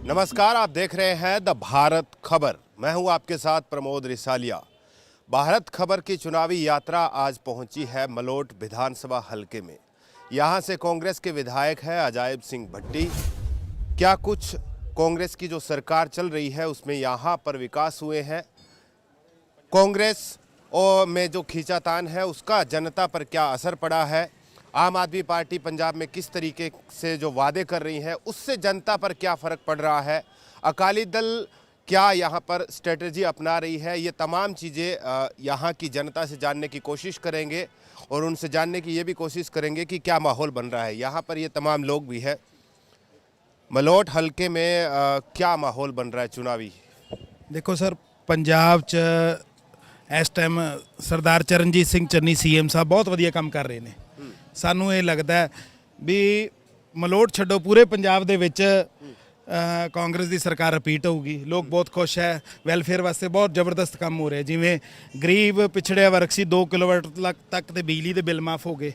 नमस्कार, आप देख रहे हैं द भारत खबर। मैं हूं आपके साथ प्रमोद रिसालिया। भारत खबर की चुनावी यात्रा आज पहुंची है मलोट विधानसभा हलके में। यहां से कांग्रेस के विधायक हैं अजायब सिंह भट्टी। क्या कुछ कांग्रेस की जो सरकार चल रही है उसमें यहां पर विकास हुए हैं? कांग्रेस और में जो खींचातान है उसका जनता पर क्या असर पड़ा है? आम आदमी पार्टी पंजाब में किस तरीके से जो वादे कर रही है उससे जनता पर क्या फ़र्क पड़ रहा है? अकाली दल क्या यहाँ पर स्ट्रेटजी अपना रही है? ये तमाम चीज़ें यहाँ की जनता से जानने की कोशिश करेंगे और उनसे जानने की ये भी कोशिश करेंगे कि क्या माहौल बन रहा है। यहाँ पर ये तमाम लोग भी है। मलोट हलके में क्या माहौल बन रहा है चुनावी? देखो सर, पंजाब च इस टाइम सरदार चरणजीत सिंह चन्नी सीएम साहब बहुत ਵਧੀਆ ਕੰਮ ਕਰ ਰਹੇ ਨੇ। ਸਾਨੂੰ ਇਹ ਲੱਗਦਾ ਵੀ ਮਲੋਟ ਛੱਡੋ ਪੂਰੇ ਪੰਜਾਬ ਦੇ ਵਿੱਚ ਕਾਂਗਰਸ ਦੀ ਸਰਕਾਰ ਰਿਪੀਟ ਹੋਊਗੀ। ਲੋਕ ਬਹੁਤ ਖੁਸ਼ ਹੈ। ਵੈਲਫੇਅਰ ਵਾਸਤੇ ਬਹੁਤ ਜ਼ਬਰਦਸਤ ਕੰਮ ਹੋ ਰਿਹਾ। ਜਿਵੇਂ ਗਰੀਬ ਪਿਛੜਿਆ ਵਰਗ ਸੀ 2 ਕਿਲੋਵਾਟ ਤੱਕ ਤੇ ਬਿਜਲੀ ਦੇ ਬਿੱਲ ਮਾਫ ਹੋ ਗਏ।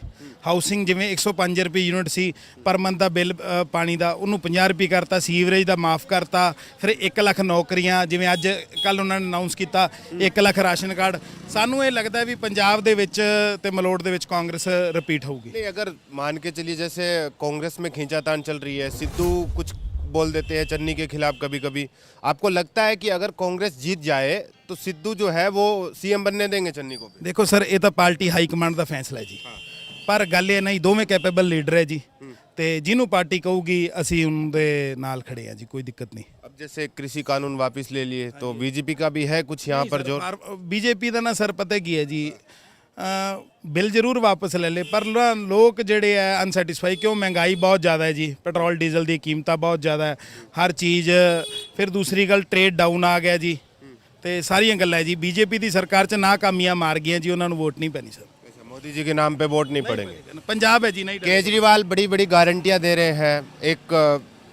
ਹਾਊਸਿੰਗ ਜਿਵੇਂ 105 ਰੁਪਏ ਯੂਨਿਟ ਸੀ ਪਰ ਮੰਥ ਦਾ ਬਿੱਲ ਪਾਣੀ ਦਾ, ਉਹਨੂੰ 50 ਰੁਪਏ ਕਰਤਾ। ਸੀਵਰੇਜ ਦਾ ਮਾਫ ਕਰਤਾ। ਫਿਰ 1 ਲੱਖ ਨੌਕਰੀਆਂ, ਜਿਵੇਂ ਅੱਜ ਕੱਲ ਉਹਨਾਂ ਨੇ ਅਨਾਉਂਸ ਕੀਤਾ 1 ਲੱਖ ਰਾਸ਼ਨ ਕਾਰਡ। ਸਾਨੂੰ ਇਹ ਲੱਗਦਾ ਵੀ ਪੰਜਾਬ ਦੇ ਵਿੱਚ ਤੇ ਮਲੋਟ ਦੇ ਵਿੱਚ ਕਾਂਗਰਸ ਰਿਪੀਟ ਹੋਊਗੀ। नहीं, अगर मान के चलिए जैसे कांग्रेस में खींचातान चल रही है, सिद्धू कुछ बोल देते हैं चन्नी के खिलाफ कभी कभी, आपको लगता है कि अगर कांग्रेस जीत जाए तो सिद्धू जो है वो सीएम बनने देंगे चन्नी को? ਦੇਖੋ ਸਰ, ਇਹ ਤਾਂ ਪਾਰਟੀ ਹਾਈ ਕਮਾਂਡ ਦਾ ਫੈਸਲਾ ਹੈ ਜੀ। ਪਰ ਗੱਲ ਇਹ ਨਹੀਂ, ਦੋਵੇਂ ਕੈਪੇਬਲ ਲੀਡਰ ਹੈ ਜੀ ਤੇ ਜਿਹਨੂੰ ਪਾਰਟੀ ਕਹੂਗੀ ਅਸੀਂ ਉਹਦੇ ਨਾਲ ਖੜੇ ਆ ਜੀ, ਕੋਈ ਦਿੱਕਤ ਨਹੀਂ। अब जैसे कृषि कानून वापस ले लिए तो बीजेपी का भी है कुछ यहाँ पर जो ਬੀਜੇਪੀ ਦਾ ਨਾ ਸਰ ਪਤਾ ਕੀ ਹੈ ਜੀ, ਬਿੱਲ ਜ਼ਰੂਰ ਵਾਪਸ ਲੈ ਲੇ ਪਰ ਲੋਕ ਜਿਹੜੇ ਹੈ ਅਨਸੈਟੀਸਫਾਈ। ਕਿਉਂ? ਮਹਿੰਗਾਈ ਬਹੁਤ ਜ਼ਿਆਦਾ ਹੈ ਜੀ, ਪੈਟਰੋਲ ਡੀਜ਼ਲ ਦੀ ਕੀਮਤਾਂ ਬਹੁਤ ਜ਼ਿਆਦਾ ਹੈ, ਹਰ ਚੀਜ਼। ਫਿਰ ਦੂਸਰੀ ਗੱਲ ਟ੍ਰੇਡ ਡਾਊਨ ਆ ਗਿਆ ਜੀ ਤੇ ਸਾਰੀਆਂ ਗੱਲਾਂ ਹੈ ਜੀ। ਬੀਜੇਪੀ ਦੀ ਸਰਕਾਰ 'ਚ ਨਾਕਾਮੀਆਂ ਮਾਰ ਗਈਆਂ ਜੀ, ਉਹਨਾਂ ਨੂੰ ਵੋਟ ਨਹੀਂ ਪੈਣੀ ਸਰ। मोदी जी के नाम पे वोट नहीं पड़ेंगे? पंजाब है जी, नहीं। केजरीवाल बड़ी बड़ी गारंटियां दे रहे हैं। एक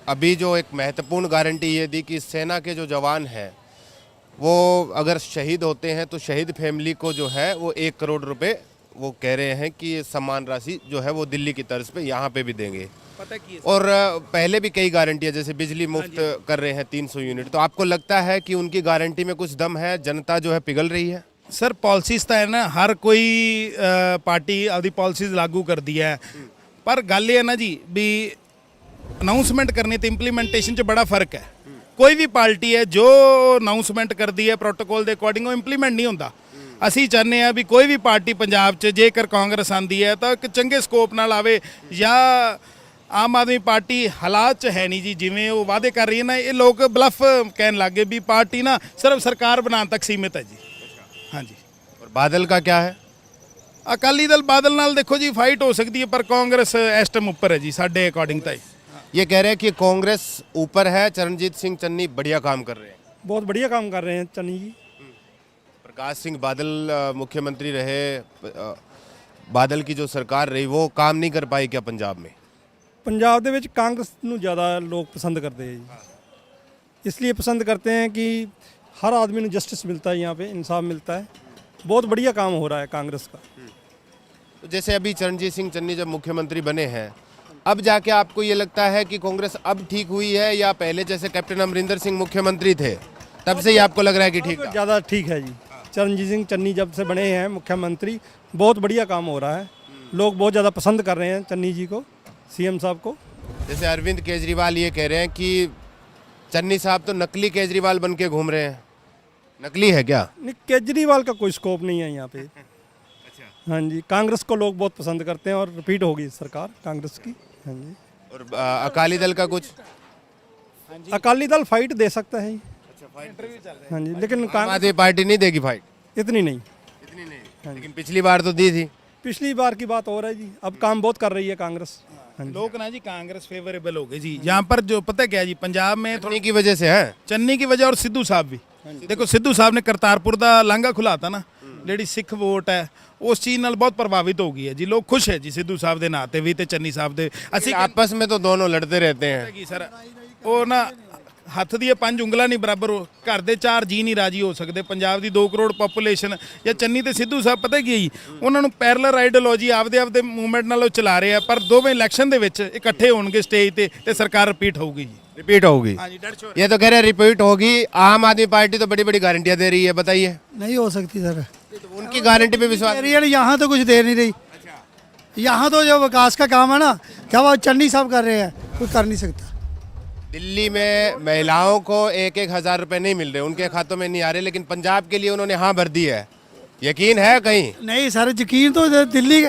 अभी जो एक महत्वपूर्ण गारंटी ये दी कि सेना के जो जवान हैं वो अगर शहीद होते हैं तो शहीद फैमिली को जो है वो 1 करोड़ रुपए वो कह रहे हैं कि सम्मान राशि जो है वो दिल्ली की तर्ज पे यहाँ पे भी देंगे। पता की है और पहले भी कई गारंटियां जैसे बिजली मुफ्त कर रहे हैं 300 यूनिट। तो आपको लगता है कि उनकी गारंटी में कुछ दम है? जनता जो है पिघल रही है? सर पॉलिसीज़ ਤਾਂ ਹੈ ਨਾ, ਹਰ ਕੋਈ ਪਾਰਟੀ ਆਪਦੀ ਪॉलिसीज़ ਲਾਗੂ ਕਰਦੀ ਹੈ। ਪਰ ਗੱਲ ਇਹ ਹੈ ਨਾ ਜੀ ਵੀ ਅਨਾਉਂਸਮੈਂਟ ਕਰਨੀ ਤੇ ਇੰਪਲੀਮੈਂਟੇਸ਼ਨ 'ਚ ਬੜਾ ਫਰਕ ਹੈ। ਕੋਈ ਵੀ ਪਾਰਟੀ ਹੈ ਜੋ ਅਨਾਉਂਸਮੈਂਟ ਕਰਦੀ ਹੈ ਪ੍ਰੋਟੋਕੋਲ ਦੇ ਅਕੋਰਡਿੰਗ, ਉਹ ਇੰਪਲੀਮੈਂਟ ਨਹੀਂ ਹੁੰਦਾ। ਅਸੀਂ ਚਾਹੁੰਦੇ ਹਾਂ ਵੀ ਕੋਈ ਵੀ ਪਾਰਟੀ ਪੰਜਾਬ 'ਚ ਜੇਕਰ ਕਾਂਗਰਸ ਆਂਦੀ ਹੈ ਤਾਂ ਇੱਕ ਚੰਗੇ ਸਕੋਪ ਨਾਲ ਆਵੇ। ਜਾਂ ਆਮ ਆਦਮੀ ਪਾਰਟੀ ਹਾਲਾਤ 'ਚ ਹੈ ਨਹੀਂ ਜੀ, ਜਿਵੇਂ ਉਹ ਵਾਅਦੇ ਕਰ ਰਹੀ ਹੈ ਨਾ, ਇਹ ਲੋਕ ਬਲਫ ਕਹਿਣ ਲੱਗ ਗਏ ਵੀ ਪਾਰਟੀ ਨਾ ਸਿਰਫ ਸਰਕਾਰ ਬਣਾਉਣ ਤੱਕ ਸੀਮਿਤ ਹੈ ਜੀ। हाँ जी। और बादल का क्या है? अकाली दल बादल नाल देखो जी फाइट हो सकती है पर कांग्रेस इस टाइम ऊपर है जी साढ़े अकॉर्डिंग तो। ये कह रहे हैं कि कांग्रेस ऊपर है, चरणजीत सिंह चन्नी बढ़िया काम कर रहे हैं। बहुत बढ़िया काम कर रहे हैं चन्नी जी। प्रकाश सिंह बादल मुख्यमंत्री रहे, बादल की जो सरकार रही वो काम नहीं कर पाई क्या पंजाब में? पंजाब ਦੇ ਵਿੱਚ ਕਾਂਗਰਸ ਨੂੰ ਜ਼ਿਆਦਾ ਲੋਕ ਪਸੰਦ ਕਰਦੇ हैं जी, इसलिए पसंद करते हैं कि हर आदमी को जस्टिस मिलता है, यहाँ पे इंसाफ मिलता है। बहुत बढ़िया काम हो रहा है कांग्रेस का। तो जैसे अभी चरणजीत सिंह चन्नी जब मुख्यमंत्री बने हैं, अब जाके आपको ये लगता है कि कांग्रेस अब ठीक हुई है या पहले जैसे कैप्टन अमरिंदर सिंह मुख्यमंत्री थे तब से ही आपको लग रहा है कि ठीक था? ज़्यादा ठीक है जी। चरणजीत सिंह चन्नी जब से बने हैं मुख्यमंत्री, बहुत बढ़िया काम हो रहा है। लोग बहुत ज़्यादा पसंद कर रहे हैं चन्नी जी को, सीएम साहब को। जैसे अरविंद केजरीवाल ये कह रहे हैं कि चन्नी साहब तो नकली केजरीवाल बन के घूम रहे हैं। नकली है क्या? नहीं, केजरीवाल का कोई स्कोप नहीं है यहाँ पे। हाँ जी, कांग्रेस को लोग बहुत पसंद करते हैं और रिपीट होगी सरकार कांग्रेस की। हाँ जी। और अकाली दल का कुछ? अकाली दल फाइट दे सकता है। हाँ जी, लेकिन आम आदमी पार्टी नहीं देगी फाइट? इतनी नहीं। इतनी नहीं, लेकिन पिछली बार तो दी थी। पिछली बार की बात और है जी, अब काम बहुत कर रही है कांग्रेस। लोग ना जी कांग्रेस फेवरेबल हो गए जी यहाँ पर। जो पता क्या है जी, पंजाब में चन्नी की वजह से है, चन्नी की वजह और सिद्धू साहब भी। देखो सिद्धू साहब ने करतारपुर का लांघा खुलाता ना, ਜਿਹੜੀ ਸਿੱਖ ਵੋਟ ਹੈ ਉਸ ਚੀਜ਼ ਨਾਲ ਬਹੁਤ ਪ੍ਰਭਾਵਿਤ ਹੋ ਗਈ ਹੈ ਜੀ। ਲੋਕ ਖੁਸ਼ ਹੈ ਜੀ ਸਿੱਧੂ ਸਾਹਿਬ ਦੇ ਨਾਂ ਤੇ ਵੀ ਤੇ ਚੰਨੀ ਸਾਹਿਬ ਦੇ। ਅਸੀਂ ਆਪਸ में तो दोनों लड़ते रहते हैं ਕੀ ਸਰ, ਉਹ ਨਾ ਹੱਥ ਦੀਆਂ 5 ਉਂਗਲਾਂ ਨਹੀਂ ਬਰਾਬਰ, ਘਰ ਦੇ 4 ਜੀ ਨਹੀਂ ਰਾਜੀ ਹੋ ਸਕਦੇ। ਪੰਜਾਬ ਦੀ 2 ਕਰੋੜ ਪੋਪੂਲੇਸ਼ਨ ਜਾਂ ਚੰਨੀ ਤੇ ਸਿੱਧੂ ਸਾਹਿਬ ਪਤਾ ਕੀ ਹੈ ਜੀ, ਉਹਨਾਂ ਨੂੰ ਪੈਰਲਲ ਆਈਡੀਓਲੋਜੀ ਆਪਦੇ ਮੂਵਮੈਂਟ ਨਾਲ ਉਹ ਚਲਾ ਰਹੇ ਆ, ਪਰ ਦੋਵੇਂ ਇਲੈਕਸ਼ਨ ਦੇ ਵਿੱਚ ਇਕੱਠੇ ਹੋਣਗੇ ਸਟੇਜ ਤੇ ਸਰਕਾਰ ਰਿਪੀਟ ਹੋਊਗੀ ਜੀ। रिपीट होगी? हाँ जी, डेढ़ सौ। ये तो कह रहे हैं रिपीट होगी। आम आदमी पार्टी तो बड़ी बड़ी गारंटियां दे रही है, बताइए। नहीं हो सकती सर। तो उनकी गारंटी पे विश्वास कह रही है, यहाँ तो कुछ दे नहीं रही। यहाँ तो जो विकास का काम है ना, क्या वो चन्नी साहब कर रहे हैं, कोई कर नहीं सकता। दिल्ली में महिलाओं को 1,000 रुपए नहीं मिल रहे, उनके खातों में नहीं आ रहे, लेकिन पंजाब के लिए उन्होंने हाँ भर दी है। यकीन है कहीं? नहीं सर, यकीन तो दिल्ली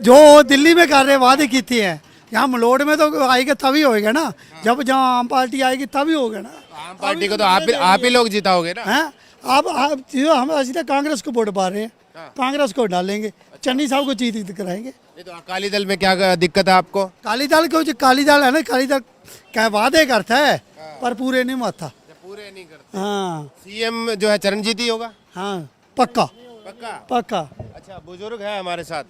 जो दिल्ली में कर रहे वादे किए हैं, यहाँ मलोट में तो आएगा तभी होएगा ना, जब जहाँ आम पार्टी आएगी तभी होगा ना। आम पार्टी को तो आप ही लोग जिताओगे ना। हैं आप हम सीधा कांग्रेस को वोट पा रहे हैं, कांग्रेस को डालेंगे, चन्नी साहब को जीत कराएंगे। नहीं तो अकाली दल में क्या दिक्कत है आपको? काली दल को, जो काली दल है ना, काली दल क्या वादे करता है पर पूरे नहीं माता। पूरे नहीं करते। हाँ सीएम जो है चरणजीत ही होगा? हाँ पक्का पक्का? पक्का। अच्छा, बुजुर्ग है हमारे साथ,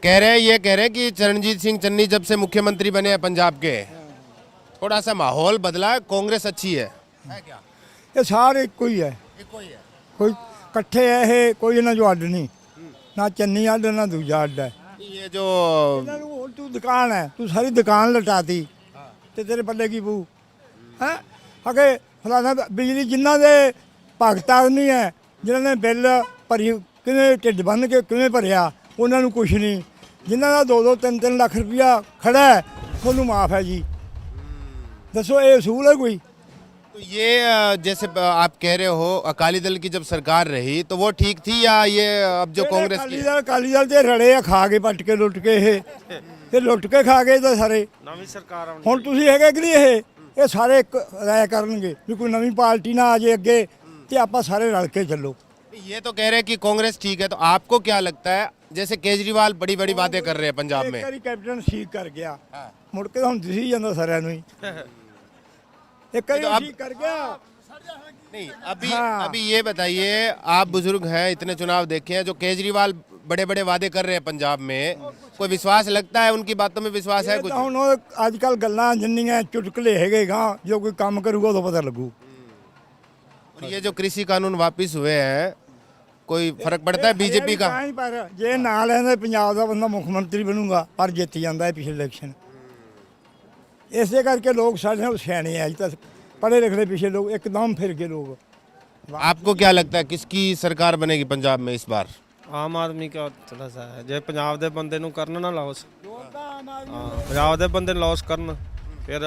कह रहे हैं कि चरणजीत सिंह चन्नी जब से मुख्यमंत्री बने हैं पंजाब के, थोड़ा सा माहौल बदला है, कांग्रेस अच्छी है क्या? ਇਹ ਸਾਰੇ ਇੱਕੋ ਹੀ ਹੈ, ਕੋਈ ਇਕੱਠੇ ਹੈ ਇਹ, ਕੋਈ ਇਹਨਾਂ ਚੋਂ ਅੱਡ ਨਹੀਂ, ਨਾ ਚੰਨੀ ਅੱਡ ਨਾ ਦੂਜਾ ਅੱਡ ਹੈ। ये जो ਇਹਨਾਂ ਨੂੰ ਹੁਣ ਤੂੰ ਦੁਕਾਨ ਹੈ, ਤੂੰ ਸਾਰੀ ਦੁਕਾਨ ਲਟਾਤੀ ਤੇ ਤੇਰੇ ਪੱਲੇ ਕੀ ਪੂ ਹੈ? ਅਗੇ ਫਲਾਣਾ ਬਿਜਲੀ ਜਿਨ੍ਹਾਂ ਦੇ ਭਗਤ ਆਦਮੀ ਹੈ, ਜਿਨ੍ਹਾਂ ਨੇ ਬਿੱਲ ਭਰੀ, ਕਿਵੇਂ ਢਿੱਡ ਬੰਨ੍ਹ ਕੇ ਕਿਵੇਂ ਭਰਿਆ, ਉਹਨਾਂ ਨੂੰ ਕੁਛ ਨਹੀਂ। ਜਿਨ੍ਹਾਂ ਦਾ 2-2 3-3 ਲੱਖ ਰੁਪਇਆ ਖੜਾ ਹੈ, ਤੁਹਾਨੂੰ ਮਾਫ ਹੈ ਜੀ। ਦੱਸੋ ਇਹ ਅਸੂਲ ਹੈ ਕੋਈ? तो ये जैसे आप कह रहे हो अकाली दल की जब सरकार रही तो वो ठीक थी, या ये अब जो कांग्रेस की? ਅਕਾਲੀ ਦਲ ਤੇ ਰੜੇ ਆ, ਖਾ ਕੇ ਪੱਟ ਕੇ ਲੁੱਟ ਕੇ ਇਹ ਲੁੱਟ ਕੇ ਖਾ ਗਏ ਤਾਂ ਸਾਰੇ। ਨਵੀਂ ਸਰਕਾਰ ਆਉਣੀ। ਹੁਣ ਤੁਸੀਂ ਹੈਗੇ ਕਿ ਨਹੀਂ, ਇਹ ਸਾਰੇ ਇੱਕ ਰਾਇ ਕਰਨਗੇ ਵੀ ਕੋਈ ਨਵੀਂ ਪਾਰਟੀ ਨਾ ਆ ਜੇ ਅੱਗੇ ਤੇ ਆਪਾਂ ਸਾਰੇ ਰਲ ਕੇ ਚੱਲੋ। ये तो कह रहे हैं कि कांग्रेस ठीक है, तो आपको क्या लगता है? जैसे केजरीवाल बड़ी बड़ी बातें कर रहे हैं पंजाब में। ਇੱਕ ਵਾਰੀ ਕੈਪਟਨ ਠੀਕ ਕਰ ਗਿਆ, ਮੁੜ ਕੇ ਹੁਣ ਦਿਸੀ ਜਾਂਦਾ ਸਾਰਿਆਂ ਨੂੰ ਹੀ। ਇੱਕ ਵਾਰੀ तो ਠੀਕ ਕਰ ਗਿਆ। नहीं, अभी हाँ। अभी ये बताइए, आप बुजुर्ग हैं, इतने चुनाव देखे हैं, जो केजरीवाल बड़े बड़े वादे कर रहे हैं पंजाब में, कोई विश्वास लगता है? उनकी बातों में विश्वास है ਇਹ कुछ? ਤਾਂ ਹੁਣ ਉਹ ਅੱਜ ਕੱਲ ਗੱਲਾਂ ਜਿੰਨੀਆਂ ਚੁਟਕਲੇ ਹੈਗੇ ਗਾ, ਜੋ ਕੋਈ ਕੰਮ ਕਰੂਗਾ ਉਦੋਂ ਪਤਾ ਲੱਗੂ। और ये जो कृषि कानून वापिस हुए हैं, कोई फर्क पड़ता है बीजेपी का? ਤਾਂ ਹੀ ਪਰ ਜੇ ਨਾ ਲੈਂਦੇ ਪੰਜਾਬ ਦਾ ਬੰਦਾ ਮੁੱਖ ਮੰਤਰੀ ਬਣੂਗਾ, ਪਰ ਜਿੱਤ ਜਾਂਦਾ ਹੈ ਪਿਛਲੇ ਇਲੈਕਸ਼ਨ। ਇਸੇ ਕਰਕੇ ਲੋਕ ਸਾਡੇ ਨਾਲ ਸਿਆਣੇ ਆ, ਅੱਜ ਤੱਕ पढ़े लिखे पीछे लोग एकदम फिर गए लोग। आपको क्या लगता है किसकी सरकार बनेगी पंजाब में इस बार? ਆਮ ਆਦਮੀ ਕਾ ਥੋੜਾ ਸਾ ਹੈ, ਜੇ ਪੰਜਾਬ ਦੇ ਬੰਦੇ ਨੂੰ ਕਰਨ ਨਾ ਲਾਸ, ਹਾਂ ਪੰਜਾਬ ਦੇ ਬੰਦੇ ਨੂੰ ਲਾਸ ਕਰਨ, ਫਿਰ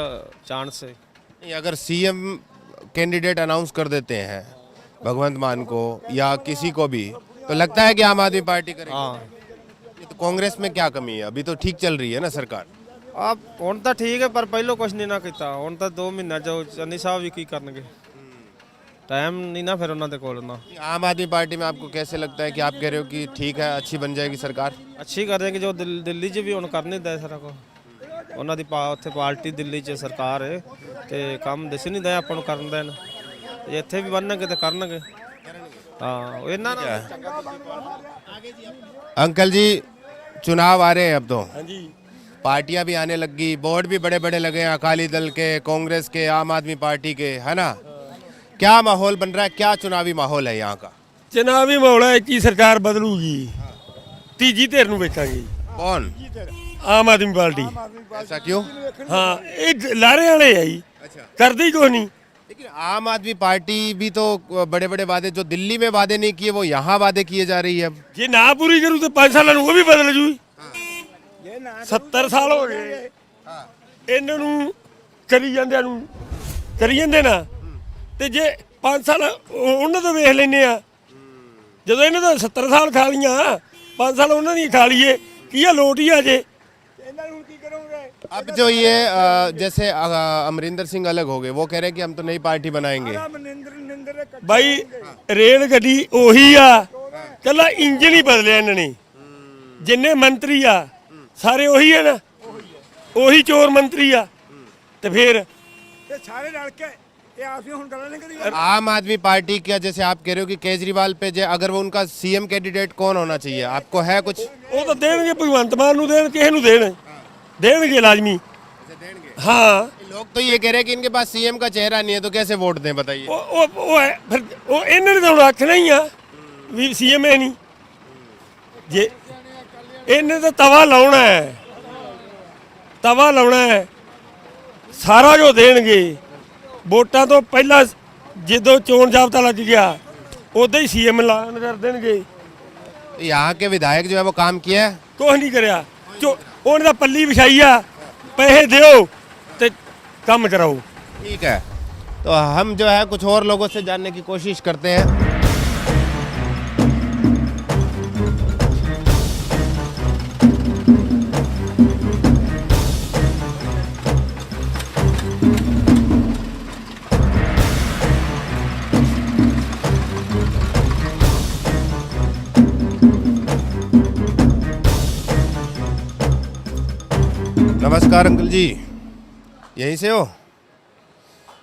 ਚਾਂਸ ਹੈ। नहीं, अगर सीएम कैंडिडेट अनाउंस कर देते हैं भगवंत मान को या किसी को भी, तो लगता है कि आम आदमी पार्टी करेगी। ਹਾਂ तो कांग्रेस में क्या कमी है? अभी तो ठीक चल रही है ना सरकार। ਆ ਹੁਣ ਤਾਂ ਠੀਕ ਹੈ, ਪਰ ਪਹਿਲਾਂ ਕੁਝ ਨਹੀਂ ਨਾ ਕੀਤਾ। ਹੁਣ ਤਾਂ 2 ਮਹੀਨਾ ਜੋ ਚੰਨੀ ਸਾਹਿਬ ਵੀ ਕੀ ਕਰਨਗੇ, ਟਾਈਮ ਨਹੀਂ ਨਾ ਫਿਰ ਉਹਨਾਂ ਦੇ ਕੋਲ ਨਾ। आम आदमी पार्टी में आपको कैसे लगता है कि आप कह रहे हो कि ठीक है, अच्छी बन जाएगी सरकार? ਅੱਛੀ ਕਰ ਦੇਣਗੇ, ਜੋ ਦਿੱਲੀ 'ਚ ਵੀ ਹੁਣ ਕਰ ਨਹੀਂ ਦੇ ਸਾਰਾ ਕੁਛ। ਉਹਨਾਂ ਦੀ ਉੱਥੇ ਪਾਰਟੀ ਦਿੱਲੀ 'ਚ ਸਰਕਾਰ ਹੈ ਤੇ ਕੰਮ ਦਿਸ ਨਹੀਂ ਦੇ ਆਪਾਂ ਨੂੰ ਕਰਨ ਦੇਣ। ਜੇ ਇੱਥੇ ਵੀ ਬਣਨਗੇ ਤੇ ਕਰਨਗੇ। ਹਾਂ ਇਹਨਾਂ ਨਾਲ अंकल जी, चुनाव आ रहे हैं अब तो। पार्टियां भी आने लग गई, बोर्ड भी बड़े बड़े लगे हैं, अकाली दल के, कांग्रेस के, आम आदमी पार्टी के, है ना? क्या माहौल बन रहा है? क्या चुनावी माहौल है यहाँ का? ਚੁਣਾਵੀ ਮਾਹੌਲ ਹੈ ਕਿ ਸਰਕਾਰ ਬਦਲੂਗੀ, ਤੀਜੀ ਧਿਰ ਨੂੰ ਵੇਖਾਂਗੇ। कौन? ਆਮ ਆਦਮੀ ਪਾਰਟੀ। ऐसा क्यों? ਹਾਂ ਇਹ ਲਾਰੇ ਵਾਲੇ ਹੈ ਜੀ, अच्छा, ਕਰਦੀ ਕੋਈ ਨਹੀਂ। लेकिन आम आदमी पार्टी भी तो बड़े बड़े वादे, जो दिल्ली में वादे नहीं किए वो यहाँ वादे किए जा रही है अब। ਜੇ ਨਾ ਪੂਰੀ ਕਰੂ ਤਾਂ 5 ਸਾਲਾਂ ਨੂੰ ਉਹ ਵੀ ਬਦਲ ਜੂ। 70 ਸਾਲ ਹੋ ਗਏ ਇਹਨਾਂ ਨੂੰ ਕਰੀ ਜਾਂਦੇ ਨਾ, ਤੇ ਜੇ 5 ਸਾਲ ਉਹਨਾਂ ਤੋਂ ਵੇਖ ਲੈਨੇ ਆ, ਜਦੋਂ ਇਹਨਾਂ ਦਾ 70 ਸਾਲ ਖਾ ਲੀਆਂ, 5 ਸਾਲ ਉਹਨਾਂ ਦੀ ਖਾ ਲਈਏ, ਕੀ ਆ ਲੋਟ ਹੀ ਆ ਜੇ। अब जो ये जैसे अमरिंदर सिंह अलग हो गए, वो कह रहे हैं कि हम तो नई पार्टी बनाएंगे। ਬਾਈ ਰੇਲ ਗੱਡੀ ਉਹੀ ਆ, ਕੱਲਾ ਇੰਜਨ ਹੀ ਬਦਲਿਆ ਇਹਨਾਂ ਨੇ। ਜਿੰਨੇ ਮੰਤਰੀ ਆ ਸਾਰੇ ਉਹੀ ਆ ਨਾ, ਉਹੀ ਚੋਰ ਮੰਤਰੀ ਆ, ਤੇ ਫਿਰ ਸਾਰੇ ਰਲ ਕੇ ਇਹ ਆਸੀਂ ਹੁਣ ਗੱਲਾਂ ਨਹੀਂ ਕਰੀ। आम आदमी पार्टी का जैसे आप कह रहे हो कि केजरीवाल पे जो अगर वो उनका सीएम कैंडिडेट कौन होना चाहिए, आपको है कुछ? ਉਹ ਤਾਂ ਦੇਣਗੇ, ਭਗਵੰਤ ਮਾਨ ਨੂੰ ਦੇਣ, ਕਿਸੇ ਨੂੰ ਦੇਣਗੇ ਲਾਜ਼ਮੀ। ਹਾਂ लोग तो ये कह रहे हैं कि इनके पास सीएम का चेहरा नहीं है, तो कैसे वोट दें बताइए? ਉਹ ਹੈ ਫਿਰ ਉਹ ਇਹਨਾਂ ਨੇ ਤਾਂ ਹੁਣ ਆਖਣਾ ਹੀ ਆ ਵੀ ਸੀਐਮ ਹੈ ਨਹੀਂ। ਜੇ ਇਹਨੇ ਤਾਂ ਤਵਾ ਲਾਉਣਾ ਹੈ, ਸਾਰਾ ਜੋ ਦੇਣਗੇ ਵੋਟਾਂ ਤੋਂ ਪਹਿਲਾਂ ਜਦੋਂ ਚੋਣ ਜਾਬਤਾ ਲੱਗ ਗਿਆ ਉਦੋਂ ਹੀ ਸੀਐਮ ਐਲਾਨ ਕਰ ਦੇਣਗੇ। यहाँ के विधायक जो है वो काम किया है? ਕੁਛ ਨਹੀਂ ਕਰਿਆ ਉਹਨਾਂ ਦਾ ਪੱਲੀ ਵਿਛਾਈ ਆ, ਪੈਸੇ ਦਿਓ ਤੇ ਕੰਮ ਕਰਾਓ। ठीक है, तो हम जो है कुछ और लोगों से जानने की कोशिश करते हैं। नमस्कार अंकल जी, यहीं से हो?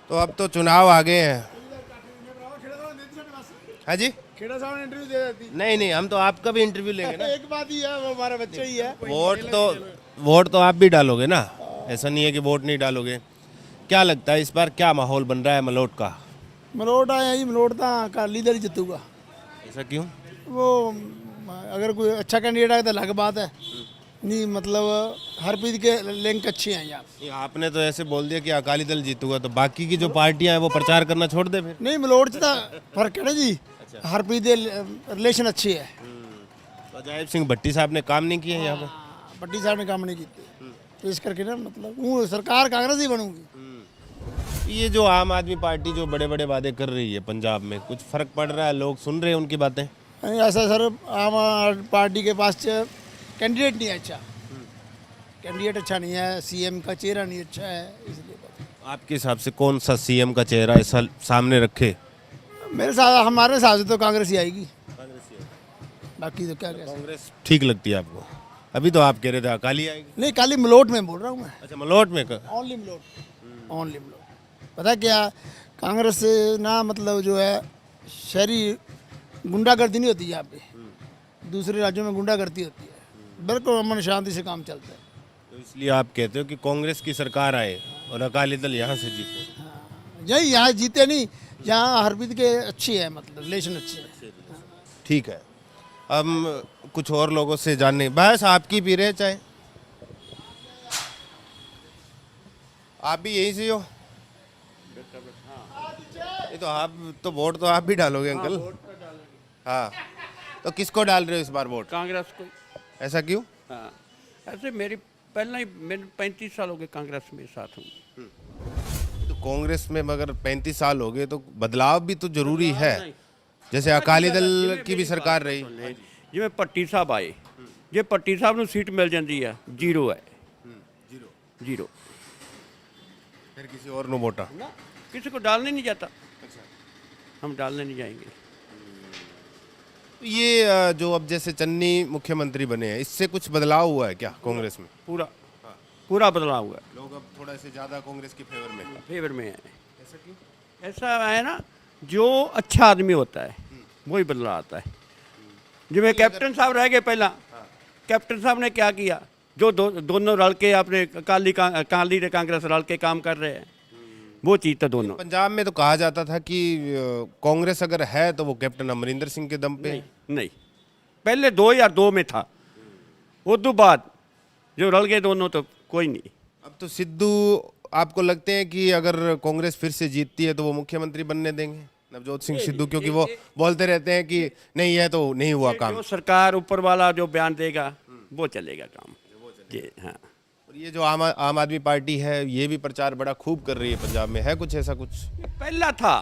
तो अब तो चुनाव आ गए हैं। हाँ जी, खेड़ा साहब ने इंटरव्यू दे देती। नहीं नहीं, हम तो आपका भी इंटरव्यू लेंगे ना। एक बात ही है, वो हमारा बच्चा ही है। वोट तो आप भी डालोगे ना, ऐसा नहीं है कि वोट नहीं डालोगे। क्या लगता है इस बार क्या माहौल बन रहा है मलोट का? मलोट आया जी, मलोट तो अकाली दल ही जितूगा। ऐसा क्यों? वो अगर कोई अच्छा कैंडिडेट आए तो अलग बात है, नहीं मतलब हरप्रीत के लिंक अच्छे हैं यहाँ। नहीं, आपने तो ऐसे बोल दिया कि अकाली दल जीतूगा, तो बाकी की जो पार्टियां हैं वो प्रचार करना छोड़ दे फिर। नहीं मलोट च फर्क है ना जी, हरप्रीत के रिलेशन अच्छे है। तो अजायब सिंह भट्टी साहब ने काम नहीं किए यहाँ पे? भट्टी साहब ने काम नहीं किए, तो इस करके ना मतलब वो सरकार कांग्रेस ही बनूंगी। ये जो आम आदमी पार्टी जो बड़े बड़े वादे कर रही है पंजाब में, कुछ फर्क पड़ रहा है? लोग सुन रहे हैं उनकी बातें? नहीं, ऐसा सर आम आदमी पार्टी के पास कैंडिडेट नहीं है अच्छा, कैंडिडेट अच्छा नहीं है, सीएम का चेहरा नहीं अच्छा है, इसलिए। आपके हिसाब से कौन सा सीएम का चेहरा इस साल सामने रखे? मेरे साथ हमारे हिसाब से तो कांग्रेस ही आएगी, बाकी तो क्या कह सकते। कांग्रेस ठीक लगती है आपको? अभी तो आप कह रहे थे अकाली आएगी। नहीं खाली मलोट में बोल रहा हूँ मैं, अच्छा, मलोट में ओनली मलोट, ओनली मलोट। पता है क्या, कांग्रेस से ना मतलब जो है शहरी गुंडागर्दी नहीं होती यहाँ पे, दूसरे राज्यों में गुंडागर्दी होती है, बिल्कुल अमन शांति से काम चलता है। तो इसलिए आप कहते हो कि कांग्रेस की सरकार आए और अकाली दल यहाँ से जीते? यही यहाँ जीते नहीं, यहाँ हरप्रीत के अच्छी है, मतलब रिलेशन अच्छे है। ठीक है, हम कुछ और लोगों से जानने। बस आपकी पी रहे चाहे? आप भी यहीं से हो? ये तो आप तो वोट तो आप भी डालोगे अंकल? हाँ, तो किसको डाल रहे हो इस बार वोट? कांग्रेस को। ऐसा क्यों? हाँ, ऐसे मेरी पहले ही मैंने 35 साल हो गए कांग्रेस में साथ हूँ। तो कांग्रेस में मगर 35 साल हो गए तो बदलाव भी तो जरूरी है। जैसे अकाली दल की भी सरकार रही। जिवें भट्टी साहब आए, जे भट्टी साहब ਨੂੰ सीट मिल जाती है, जीरो है, जीरो। फिर किसी और ने वोटा? ना किसी को डालने नहीं जाता, हम डालने नहीं जाएंगे। ये जो अब जैसे चन्नी मुख्यमंत्री बने हैं, इससे कुछ बदलाव हुआ है क्या कांग्रेस में? पूरा पूरा बदलाव हुआ है, लोग अब थोड़ा से ज्यादा कांग्रेस के फेवर में हैं। फेवर में है। ऐसा क्यों? ऐसा है ना, जो अच्छा आदमी होता है वही बदलाव आता है। जिवें कैप्टन साहब रह गए पहला, कैप्टन साहब ने क्या किया, जो दोनों रल के अपने अकाली ते कांग्रेस रल के काम कर रहे हैं, वो चीज़ तो दोनों। पंजाब में तो कहा जाता था कि कांग्रेस अगर है तो वो कैप्टन अमरिंदर सिंह के दम पे है। नहीं, पहले 2002 में था, उस बाद जो रल गए दोनों तो कोई नहीं। अब तो सिद्धू आपको लगते हैं कि अगर कांग्रेस फिर से जीतती है तो वो मुख्यमंत्री बनने देंगे नवजोत सिंह सिद्धू? क्योंकि वो बोलते रहते हैं कि नहीं है तो नहीं हुआ काम। जो सरकार ऊपर वाला जो बयान देगा वो चलेगा काम जी। हाँ, और ये जो आम आदमी पार्टी है ये भी प्रचार बड़ा खूब कर रही है पंजाब में, है कुछ ऐसा कुछ? पहला था,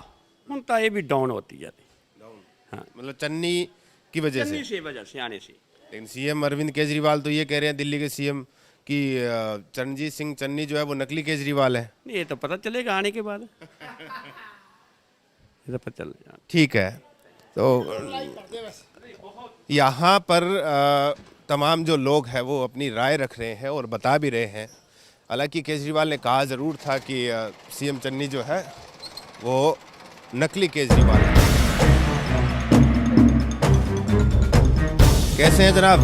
हम तो ये भी डाउन होती जाती। हाँ, मतलब चन्नी की वजह चन्नी से? से वजह से आने से। लेकिन सीएम अरविंद केजरीवाल तो ये कह रहे हैं, दिल्ली के सीएम, कि चरणजीत सिंह चन्नी जो है वो नकली केजरीवाल है। नहीं, ये तो पता चलेगा आने के बाद, ये तो पता चलेगा। ठीक है, तो यहाँ पर तमाम जो लोग हैं वो अपनी राय रख रहे हैं और बता भी रहे हैं। हालांकि केजरीवाल ने कहा ज़रूर था कि सीएम चन्नी जो है वो नकली केजरीवाल है। कैसे हैं जनाब?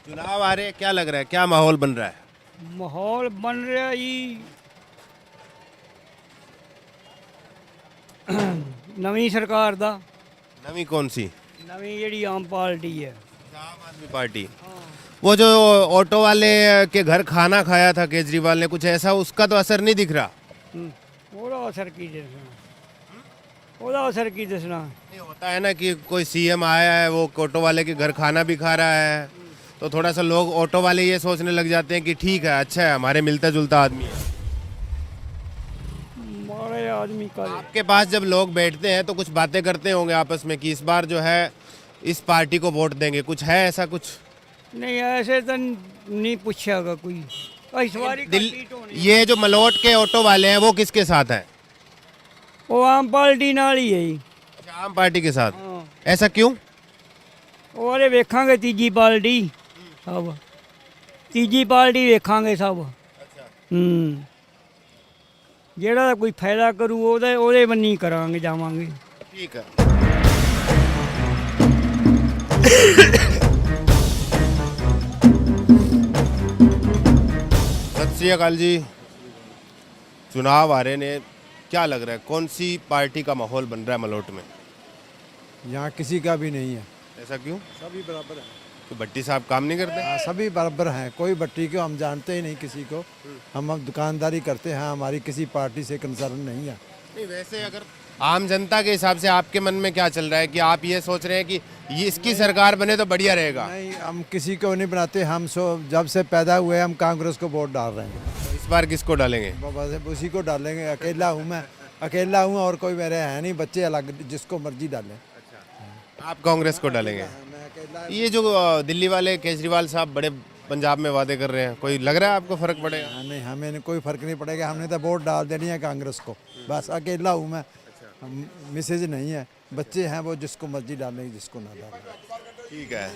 चुनाव आ रहे हैं, क्या लग रहा है, क्या माहौल बन रहा है? माहौल बन रहा जी नवीं सरकार दा। नवी कौन सी? नवीं ਜਿਹੜੀ ਆਮ ਪਾਰਟੀ ਹੈ, आम आदमी पार्टी। वो जो ऑटो वाले के घर खाना खाया था केजरीवाल ने, कुछ ऐसा उसका तो असर नहीं दिख रहा। ਉਹਦਾ ਅਸਰ ਕੀ ਦੱਸਣਾ ਉਹਦਾ ਅਸਰ ਕੀ ਦੱਸਣਾ नहीं होता है ना कि कोई सीएम आया है, वो ऑटो वाले के घर खाना भी खा रहा है, तो थोड़ा सा लोग ऑटो वाले ये सोचने लग जाते हैं कि ठीक है, अच्छा है, हमारे मिलता जुलता आदमी है। ਮਾੜੇ ਆਦਮੀ का आपके पास जब लोग बैठते हैं तो कुछ बातें करते होंगे आपस में कि इस बार जो है इस पार्टी को वोट देंगे, कुछ है ऐसा कुछ? नहीं ऐसे तो नहीं पूछेगा कोई इस बारी ये जो मलोट के ऑटो वाले हैं वो किसके साथ हैं? वो आम पार्टी नाल ही है जी। अच्छा, आम पार्टी के साथ। हाँ। ऐसा क्यों? ਉਹਦੇ ਵੇਖਾਂਗੇ ਤੀਜੀ ਪਾਰਟੀ ਸਭ ਤੀਜੀ ਪਾਰਟੀ ਵੇਖਾਂਗੇ ਸਭ ਜਿਹੜਾ ਕੋਈ ਫਾਇਦਾ ਕਰੂ ਉਹਦੇ ਬੰਨੀ ਕਰਾਂਗੇ ਜਾਵਾਂਗੇ ठीक है। सत श्री अकाल जी। चुनाव आ रहे ने, क्या लग रहा है कौन सी पार्टी का माहौल बन रहा है मलोट में? यहाँ किसी का भी नहीं है, ऐसा क्यों? सभी बराबर है। तो भट्टी साहब काम नहीं करते? हाँ, सभी बराबर हैं, कोई बट्टी को हम जानते ही नहीं किसी को। हम अब दुकानदारी करते हैं, हमारी किसी पार्टी से कंसर्न नहीं है। नहीं, वैसे अगर आम जनता के हिसाब से आपके मन में क्या चल रहा है कि आप ये सोच रहे हैं कि ये इसकी सरकार बने तो बढ़िया रहेगा? नहीं, हम किसी को नहीं बनाते, हम जब से पैदा हुए हम कांग्रेस को वोट डाल रहे हैं। तो इस बार किसको डालेंगे? बस उसी को डालेंगे। अकेला हूँ मैं, अकेला हूँ और कोई मेरे है नहीं, बच्चे अलग, जिसको मर्जी डालें। आप कांग्रेस को डालेंगे? मैं अकेला। ये जो दिल्ली वाले केजरीवाल साहब बड़े पंजाब में वादे कर रहे हैं, कोई लग रहा है आपको फर्क पड़ेगा? नहीं, हमें कोई फर्क नहीं पड़ेगा, हमने तो वोट डाल देनी है कांग्रेस को। बस अकेला हूँ मैं, मिसेज नहीं है, बच्चे हैं, वो जिसको मर्जी डालेंगे, जिसको ना डालें। ठीक है।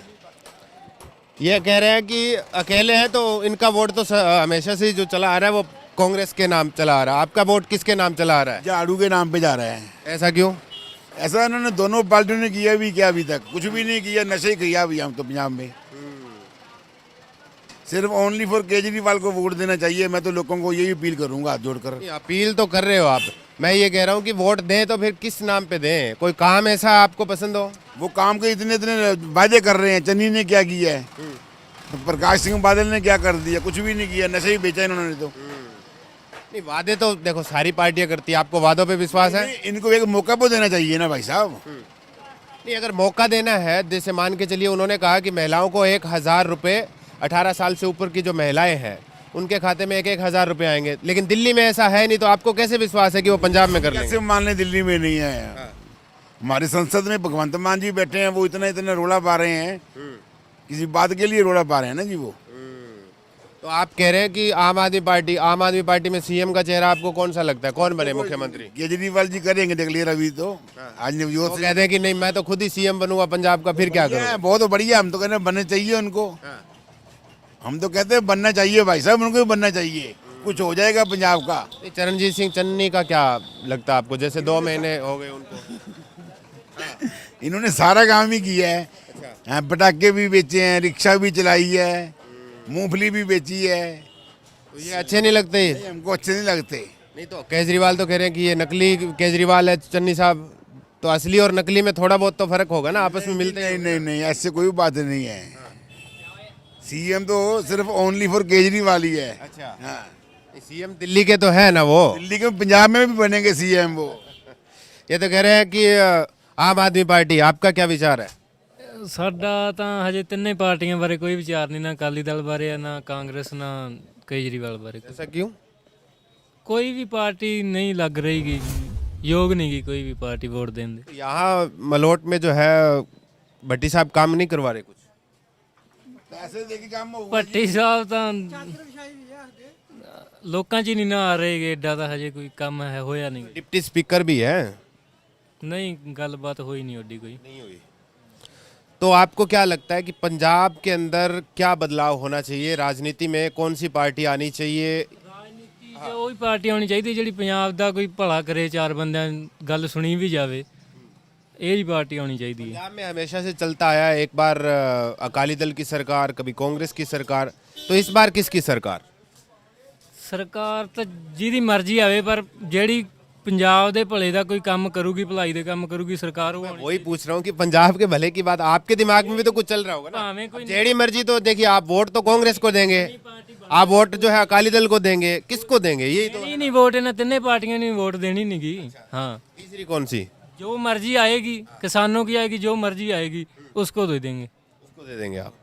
ये कह रहे हैं कि अकेले हैं तो इनका वोट तो हमेशा से जो चला आ रहा है वो कांग्रेस के नाम चला आ रहा है। आपका वोट किसके नाम चला आ रहा है? झाड़ू के नाम पे जा रहे हैं। ऐसा क्यों? ऐसा इन्होंने दोनों पार्टियों ने किया भी क्या, अभी तक कुछ भी नहीं किया, नशे किया अभी हम तो पंजाब में। सिर्फ ओनली फॉर केजरीवाल को वोट देना चाहिए। मैं तो लोगों को यही अपील करूंगा हाथ जोड़कर। अपील तो कर रहे हो आप, मैं ये कह रहा हूँ कि वोट दें तो फिर किस नाम पे दें? कोई काम ऐसा आपको पसंद हो? वो काम के इतने इतने वादे कर रहे हैं। चन्नी ने क्या किया है, प्रकाश सिंह बादल ने क्या कर दिया? कुछ भी नहीं किया, नशे ही बेचा इन्होंने तो। नहीं, वादे तो देखो सारी पार्टियां करती है, आपको वादों पे विश्वास है? इनको एक मौका तो देना चाहिए ना भाई साहब। नहीं, अगर मौका देना है, जैसे मान के चलिए उन्होंने कहा कि महिलाओं को 1,000 रुपये, 18 साल से ऊपर की जो महिलाएं हैं उनके खाते में 1,000 रुपये आएंगे, लेकिन दिल्ली में ऐसा है नहीं, तो आपको कैसे विश्वास है कि वो पंजाब में कर लेंगे? कैसे मान लें दिल्ली में नहीं है? हमारे संसद में भगवंत मान जी बैठे हैं, वो इतना इतना रोला पा रहे हैं, किसी बात के लिए रोला पा रहे हैं ना जी वो। तो आप कह रहे हैं कि आम आदमी पार्टी में सीएम का चेहरा आपको कौन सा लगता है, कौन बने मुख्यमंत्री? केजरीवाल जी करेंगे डिक्लेयर अभी तो। आज नवजोत वो कहते हैं कि नहीं, मैं तो खुद ही सीएम बनूंगा पंजाब का, फिर क्या करूं? बहुत बढ़िया, हम तो कहते हैं बनने चाहिए उनको। हम तो कहते हैं बनना चाहिए भाई साहब, उनको भी बनना चाहिए, कुछ हो जाएगा पंजाब का। चरणजीत सिंह चन्नी का क्या लगता है आपको? जैसे 2 महीने हो गए उनको। इन्होंने सारा काम ही किया है। हाँ, पटाखे भी बेचे हैं, रिक्शा भी चलाई है, मूंगफली भी बेची है। तो ये अच्छे नहीं लगते? हमको अच्छे नहीं लगते। नहीं, तो केजरीवाल तो कह रहे हैं कि ये नकली केजरीवाल है चन्नी साहब, तो असली और नकली में थोड़ा बहुत तो फर्क होगा ना, आपस में मिलते हैं? नहीं नहीं नहीं, ऐसे कोई बात नहीं है। सीएम तो सिर्फ ओनली फॉर केजरीवाल ही है। अच्छा। हाँ, सीएम दिल्ली के तो है ना वो? दिल्ली के पंजाब में भी बनेंगे सीएम वो। ये तो कह रहे हैं कि आम आदमी पार्टी, आपका क्या विचार है? ਸਾਡਾ ਤਾਂ ਹਜੇ ਤਿੰਨੇ ਪਾਰਟੀਆਂ ਬਾਰੇ ਕੋਈ ਵਿਚਾਰ ਨਹੀਂ, ਨਾ ਅਕਾਲੀ ਦਲ ਬਾਰੇ ਨਾ ਕਾਂਗਰਸ ਨਾ ਕੇਜਰੀਵਾਲ ਬਾਰੇ। ऐसा क्यों? ਕੋਈ ਵੀ ਪਾਰਟੀ नहीं लग रही गी, योग नहीं की कोई भी पार्टी वोट देने दे। यहाँ मलोट में जो है भट्टी साहब काम नहीं करवा रहे कुछ? पैसे देके काम होगा। ਭੱਟੀ ਸਾਹਿਬ ਤਾਂ ਲੋਕਾਂ 'ਚ ਹੀ ਨਹੀਂ ਨਾ ਆ ਰਹੇ, ਏਡਾ ਤਾਂ ਹਜੇ ਕੋਈ ਕੰਮ ਹੈ ਹੋਇਆ ਨਹੀਂ। डिप्टी स्पीकर भी है? ਨਹੀਂ ਗੱਲਬਾਤ ਹੋਈ ਨਹੀਂ ਓਡੀ ਕੋਈ। नहीं हुई। तो आपको क्या लगता है कि पंजाब के अंदर क्या बदलाव होना चाहिए? राजनीति में कौन सी पार्टी आनी चाहिए? ਰਾਜਨੀਤੀ 'ਚ ਉਹੀ ਪਾਰਟੀ ਆਉਣੀ ਚਾਹੀਦੀ ਜਿਹੜੀ ਪੰਜਾਬ ਦਾ ਕੋਈ ਭਲਾ ਕਰੇ, 4 ਬੰਦਿਆਂ ਗੱਲ ਸੁਣੀ ਵੀ ਜਾਵੇ, ਇਹ ਹੀ ਪਾर्टी आनी चाहिए। पंजाब में हमेशा से चलता आया है, एक बार अकाली दल की सरकार, कभी कांग्रेस की सरकार, तो इस बार किसकी सरकार? सरकार तो जिहदी मर्जी आवे, पर ਜਿਹੜੀ ਪੰਜਾਬ ਦੇ ਭਲੇ ਦਾ ਕੋਈ ਕੰਮ ਕਰੂਗੀ, ਭਲਾਈ ਦੇ ਕੰਮ ਕਰੂਗੀ ਸਰਕਾਰ, ਉਹ ਹੋਣੀ। वही पूछ रहा हूँ कि पंजाब के भले की बात आपके दिमाग में भी तो कुछ चल रहा होगा ना। भावें कोई जेडी मर्जी तो देखिए, आप वोट तो कांग्रेस को देंगे, आप वोट जो है अकाली दल को देंगे, किसको देंगे यही तो। ਨਹੀਂ ਨਹੀਂ ਵੋਟ ਇਹਨਾਂ ਤਿੰਨੇ ਪਾਰਟੀਆਂ ਨੂੰ ਵੋਟ ਦੇਣੀ ਨਹੀਂਗੀ। हाँ तीसरी कौन सी? जो मर्जी आएगी, किसानों की आएगी, जो मर्जी आएगी उसको दे देंगे। उसको दे देंगे आप?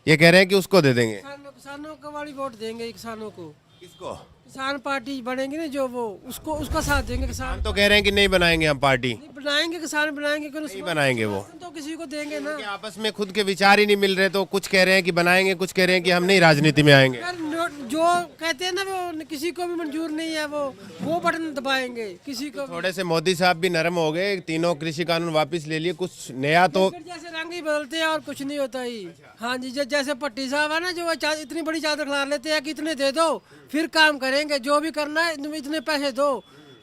ये कह रहे हैं कि उसको दे देंगे। किसानों को वाली वोट देंगे, किसानों को। किसको? किसान पार्टी बनेगी ना जो, वो उसको उसका साथ देंगे। किसान हम तो कह रहे हैं कि नहीं बनाएंगे हम पार्टी, नहीं बनाएंगे, किसान बनाएंगे, नहीं बनाएंगे वो। तो किसी को देंगे ना। कि आपस में खुद के विचार ही नहीं मिल रहे, तो कुछ कह रहे हैं कि बनाएंगे, कुछ कह रहे हैं कि हम नहीं राजनीति में आएंगे। यार जो कहते हैं ना वो किसी को भी मंजूर नहीं है, वो बटन दबाएंगे किसी को। थोड़े से मोदी साहब भी नरम हो गए, तीनों कृषि कानून वापस ले लिए, कुछ नया तो। फिर जैसे रंग ही बदलते हैं और कुछ नहीं होता ही। हाँ जी, जैसे भट्टी साहब है ना, जो इतनी बड़ी चादर खिला लेते हैं कि इतने दे दो फिर काम करेंगे, जो भी करना है इतने पैसे दो।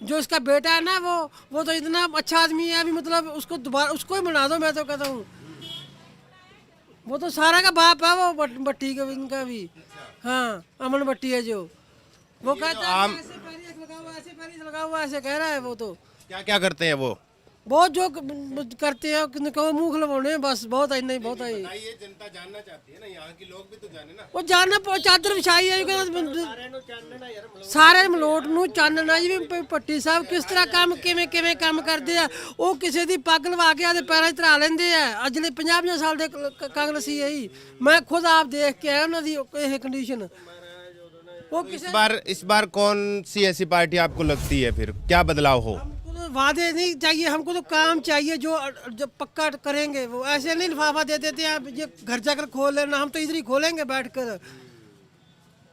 जो इसका बेटा है ना, वो तो इतना अच्छा आदमी है अभी, मतलब उसको दोबारा उसको ही बना दो। मैं तो कहता हूँ वो तो सारा का बाप है, वो भट्टी का इनका भी। हाँ, अमन भट्टी है जो, वो कहता है ऐसे पैरिस लगा हुआ, ऐसे पैरिस लगा हुआ, ऐसे कह रहा है वो। तो क्या क्या करते हैं वो? बहुत जो करते हैं कहो मुंह खिलवाने, बस बहुत आई नहीं, बहुत आई। ये जनता जानना चाहती है ना, यहाँ के लोग भी तो जाने ना। वो जानना चादर विछाई है सारे ਮਲੋਟ ਨੂੰ ਚਾਨਣਾ ਜੀ ਵੀ ਭੱਟੀ ਸਾਹਿਬ ਕਿਸ ਤਰ੍ਹਾਂ ਕੰਮ ਕਿਵੇਂ ਕੰਮ ਕਰਦੇ ਆ। ਉਹ ਕਿਸੇ ਦੀ ਪੱਗ ਲਵਾ ਕੇ ਆਦੇ ਪੈਰਾਂ 'ਚ ਧਰਾ ਲੈਂਦੇ ਆ। ਅਜਲੇ 50 ਸਾਲ ਦੇ ਕਾਂਗਰਸੀ ਹੈ ਜੀ, ਮੈਂ ਖੁਦ ਆਪ ਦੇਖ ਕੇ ਆਇਆ ਉਹਨਾਂ ਦੀ ਇਹ ਕੰਡੀਸ਼ਨ। वो इस बार कौन सी ऐसी पार्टी आपको लगती है फिर क्या बदलाव हो? हमको तो वादे नहीं चाहिए, हमको तो काम चाहिए जो पक्का करेंगे। वो ऐसे नहीं लिफाफा दे देते हैं आप ये घर जाकर खोल लेना, हम तो इधर ही खोलेंगे बैठकर।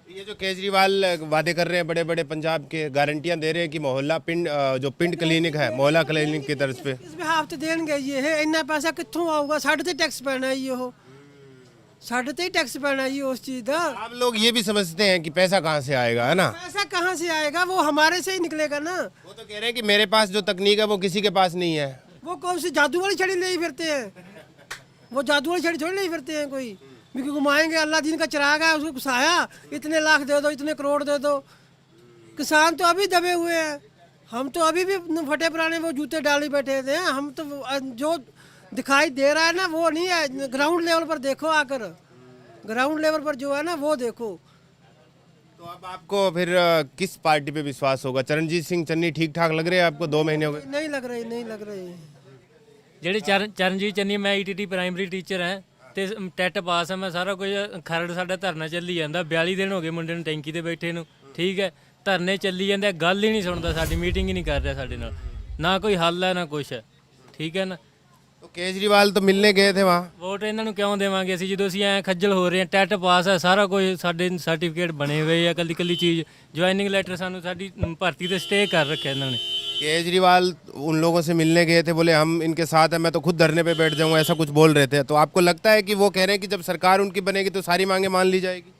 ये जो केजरीवाल वादे कर रहे हैं बड़े बड़े पंजाब के, गारंटियां दे रहे हैं कि मोहल्ला पिंड जो पिंड क्लिनिक है, मोहल्ला क्लिनिक की तरफ पे इस बिहाफ ते देंगे ये है। इन्ना पैसा कित्थों आऊगा? साढ़े ते टैक्स पैना है ये, साढ़े ते ही टैक्स पैना है उस चीज का। आप लोग ये भी समझते हैं कि पैसा कहाँ से आएगा, है ना? पैसा कहाँ से आएगा? वो हमारे से ही निकलेगा ना। वो तो कह रहे हैं कि मेरे पास जो तकनीक है वो किसी के पास नहीं है। वो कौन सी जादू वाली छड़ी ले ही फिरते हैं? वो जादू वाली छड़ी थोड़ी ले ही फिरते हैं कोई भी घुमाएंगे। अल्लाह दिन का चिराग है, उसको घुसाया, इतने लाख दे दो, इतने करोड़ दे दो। किसान तो अभी दबे हुए हैं, हम तो अभी भी फटे पुराने वो जूते डाली बैठे थे। हम तो जो दिखाई दे रहा है ना वो नहीं है, ग्राउंड लेवल पर देखो आकर, ग्राउंड लेवल पर जो है ना वो देखो। तो अब आपको फिर किस पार्टी पे विश्वास होगा? चरणजीत सिंह चन्नी ठीक ठाक लग रहे हैं आपको? 2 महीने हो गए। नहीं लग रही, नहीं लग रही। ਜਿਹੜੇ ਚਰਨਜੀਤ ਚੰਨੀ, ਮੈਂ ਈਟੀਟੀ ਪ੍ਰਾਇਮਰੀ ਟੀਚਰ ਹਾਂ ਤੇ ਟੈਟ ਪਾਸ ਹੈ ਮੈਂ, ਸਾਰਾ ਕੁਝ। ਖਰੜ ਸਾਡਾ ਧਰਨਾ ਚੱਲੀ ਜਾਂਦਾ, 42 ਦਿਨ ਹੋ ਗਏ ਮੁੰਡੇ ਨੂੰ ਟੈਂਕੀ ਤੇ ਬੈਠੇ ਨੂੰ, ਠੀਕ ਹੈ। ਧਰਨੇ ਚੱਲੀ ਜਾਂਦੇ, ਗੱਲ ਹੀ ਨਹੀਂ ਸੁਣਦਾ ਸਾਡੀ, ਮੀਟਿੰਗ ਹੀ ਨਹੀਂ ਕਰ ਰਿਹਾ ਸਾਡੇ ਨਾਲ, ਨਾ ਕੋਈ ਹੱਲ ਹੈ ਨਾ ਕੁਛ ਹੈ, ਠੀਕ ਹੈ ਨਾ। तो केजरीवाल तो मिलने गए थे वहाँ। ਵੋਟ ਇਹਨਾਂ ਨੂੰ ਕਿਉਂ ਦੇਵਾਂਗੇ ਅਸੀਂ ਜਦੋਂ ਅਸੀਂ ਐ ਖੱਜਲ ਹੋ ਰਹੇ ਹਾਂ? ਟੈਟ ਪਾਸ ਹੈ, ਸਾਰਾ ਕੁਝ ਸਾਡੇ ਸਰਟੀਫਿਕੇਟ ਬਣੇ ਹੋਏ ਆ, ਕੱਲੀ ਕੱਲੀ ਚੀਜ਼। ਜੁਆਇਨਿੰਗ ਲੈਟਰ ਸਾਨੂੰ ਸਾਡੀ ਭਰਤੀ ਤੇ ਸਟੇ ਕਰ ਰੱਖਿਆ ਇਹਨਾਂ ਨੇ। केजरीवाल उन लोगों से मिलने गए थे, बोले हम इनके साथ हैं, मैं तो खुद धरने पे बैठ जाऊंगा, ऐसा कुछ बोल रहे थे। तो आपको लगता है कि वो कह रहे हैं कि जब सरकार उनकी बनेगी तो सारी मांगे मान ली जाएगी?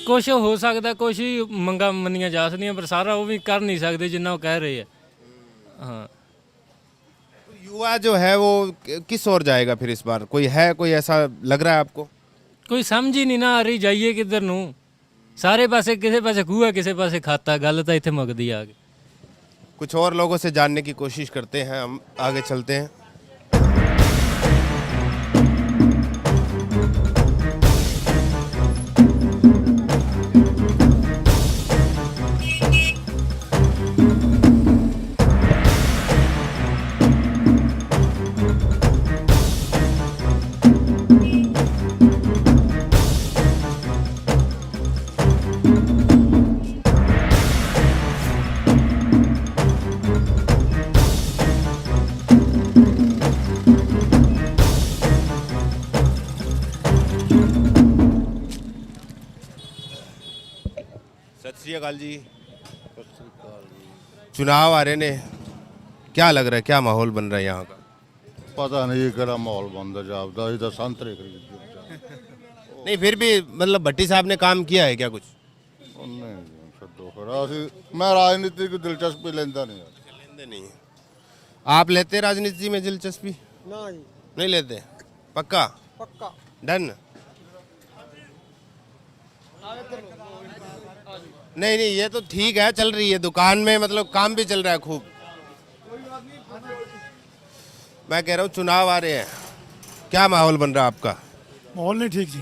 ਕੁਛ ਹੋ ਸਕਦਾ, ਕੁਛ ਹੀ ਮੰਗਾਂ ਮੰਨੀਆਂ ਜਾ ਸਕਦੀਆਂ, ਪਰ ਸਾਰਾ ਉਹ ਵੀ ਕਰ ਨਹੀਂ ਸਕਦੇ ਜਿੰਨਾ ਉਹ ਕਹਿ ਰਹੇ ਆ। ਹਾਂ, युवा जो है वो किस ओर जाएगा फिर इस बार? कोई है, कोई ऐसा लग रहा है आपको? ਕੋਈ ਸਮਝ ਹੀ ਨਹੀਂ ਨਾ ਆ ਰਹੀ ਜਾਈਏ ਕਿੱਧਰ ਨੂੰ। ਸਾਰੇ ਪਾਸੇ ਕਿਸੇ ਪਾਸੇ ਖੂਹ ਹੈ, ਕਿਸੇ ਪਾਸੇ ਖਾਤਾ। ਗੱਲ ਤਾਂ ਇੱਥੇ ਮੁੱਕਦੀ ਆ ਕੇ। कुछ और लोगों से जानने की कोशिश करते हैं, हम आगे चलते हैं। सत श्री अकाल जी। चुनाव आ रहे ने, क्या लग रहा है, क्या माहौल बन रहा है यहाँ का? पता नहीं कि माहौल बंद जापदा, इधर संतरे नहीं फिर भी मतलब भट्टी साहब ने काम किया है क्या कुछ? मैं राजनीति की दिलचस्पी लेंदा नहीं। लेंदे नहीं। आप लेते राजनीति में दिलचस्पी? नहीं लेते? पक्का? डन? नहीं नहीं, ये तो ठीक है, चल रही है दुकान में, मतलब काम भी चल रहा है खूब। मैं कह रहा हूँ चुनाव आ रहे हैं, क्या माहौल बन रहा है आपका? माहौल नहीं ठीक जी,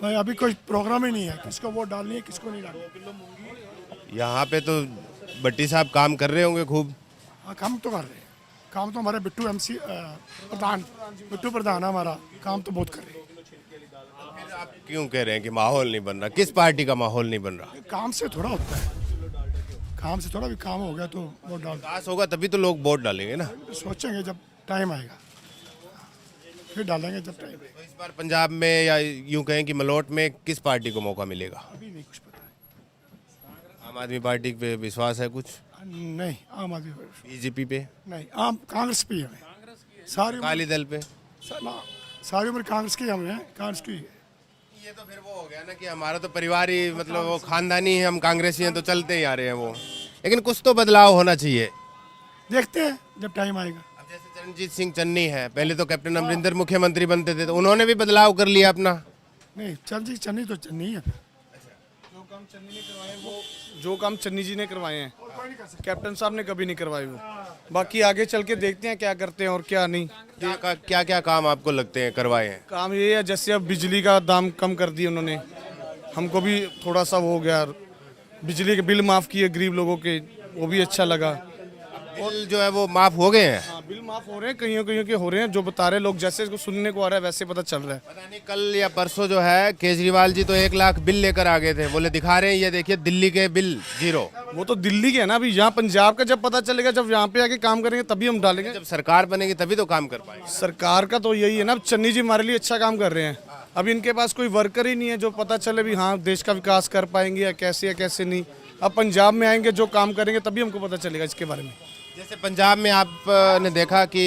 भाई अभी कोई प्रोग्राम ही नहीं है, किसको वोट डालनी है किसको नहीं डालनी। यहाँ पे तो भट्टी साहब काम कर रहे होंगे खूब। हाँ काम तो कर रहे हैं, काम तो हमारे बिट्टू MC प्रधान, बिट्टू प्रधान हमारा काम तो बहुत कर रहे हैं। आप क्यों कह रहे हैं कि माहौल नहीं बन रहा? किस पार्टी का माहौल नहीं बन रहा? काम से थोड़ा होता है, काम से थोड़ा भी काम हो गया तो वोट डाल विकास होगा तभी तो लोग वोट डालेंगे ना। सोचेंगे जब टाइम आएगा, फिर डालेंगे जब टाइम आएगा। तो इस बार पंजाब में या यूं कहें कि मलोट में किस पार्टी को मौका मिलेगा? अभी नहीं कुछ पता है। आम आदमी पार्टी पे विश्वास है कुछ? नहीं आम आदमी पर बीजेपी पे? नहीं, आम कांग्रेस पे ही हमें सारी उम्र- अकाली दल पे? सारी उम्र कांग्रेस की हमें कांग्रेस की है। ये तो फिर वो हो गया ना कि हमारा तो परिवार ही, मतलब वो खानदानी है, हम कांग्रेसी हैं तो चलते ही आ रहे हैं वो। लेकिन कुछ तो बदलाव होना चाहिए। देखते हैं जब टाइम आएगा। अब जैसे चरणजीत सिंह चन्नी है, पहले तो कैप्टन अमरिंदर मुख्यमंत्री बनते थे, तो उन्होंने भी बदलाव कर लिया अपना। नहीं चरणजीत चन्नी तो चन्नी है। जो काम चन्नी जी ने करवाए हैं कैप्टन साहब ने कभी नहीं करवाए वो। बाकी आगे चल के देखते हैं क्या करते हैं और क्या नहीं। क्या क्या काम आपको लगते हैं करवाए हैं? काम ये है जैसे अब बिजली का दाम कम कर दिया उन्होंने, हमको भी थोड़ा सा वो हो गया, बिजली के बिल माफ़ किए गरीब लोगों के, वो भी अच्छा लगा। बिल जो है वो माफ हो गए हैं? हाँ बिल माफ़ हो रहे हैं, कहीं कहीं के हो रहे हैं, जो बता रहे लोग, जैसे इसको सुनने को आ रहा है वैसे पता चल रहा है। पता नहीं कल या परसों जो है केजरीवाल जी तो 1 लाख बिल लेकर आ गए थे, बोले दिखा रहे हैं ये देखिए दिल्ली के बिल 0। वो तो दिल्ली के है ना, अभी यहाँ पंजाब का जब पता चलेगा, जब यहाँ पे आके काम करेंगे तभी हम डालेंगे। जब सरकार बनेगी तभी तो काम कर पाएंगे। सरकार का तो यही है ना, चन्नी जी हमारे लिए अच्छा काम कर रहे हैं। अभी इनके पास कोई वर्कर ही नहीं है जो पता चले भी हाँ देश का विकास कर पाएंगे या कैसे नहीं। अब पंजाब में आएंगे जो काम करेंगे तभी हमको पता चलेगा इसके बारे में। जैसे पंजाब में आपने देखा कि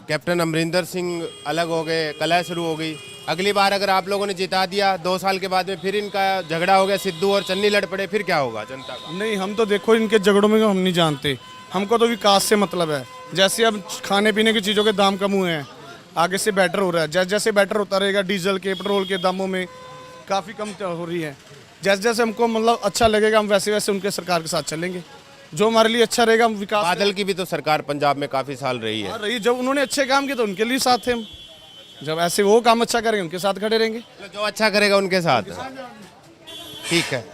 कैप्टन अमरिंदर सिंह अलग हो गए, कलह शुरू हो गई। अगली बार अगर आप लोगों ने जिता दिया 2 साल के बाद में फिर इनका झगड़ा हो गया, सिद्धू और चन्नी लड़ पड़े, फिर क्या होगा जनता का? नहीं हम तो देखो इनके झगड़ों में हम नहीं जानते, हमको तो विकास से मतलब है। जैसे अब खाने पीने की चीज़ों के दाम कम हुए हैं, आगे से बेटर हो रहा है, जैसे जैसे बेटर होता रहेगा डीजल के पेट्रोल के दामों में काफ़ी कम हो रही है। जैसे जैसे हमको मतलब अच्छा लगेगा हम वैसे वैसे उनके सरकार के साथ चलेंगे, जो हमारे लिए अच्छा रहेगा हम विकास। बादल की भी तो सरकार पंजाब में काफी साल रही है। रही, जब उन्होंने अच्छे काम किए तो उनके लिए साथ थे हम, जब ऐसे वो काम अच्छा करेंगे उनके साथ खड़े रहेंगे। जो अच्छा करेगा उनके साथ। ठीक है।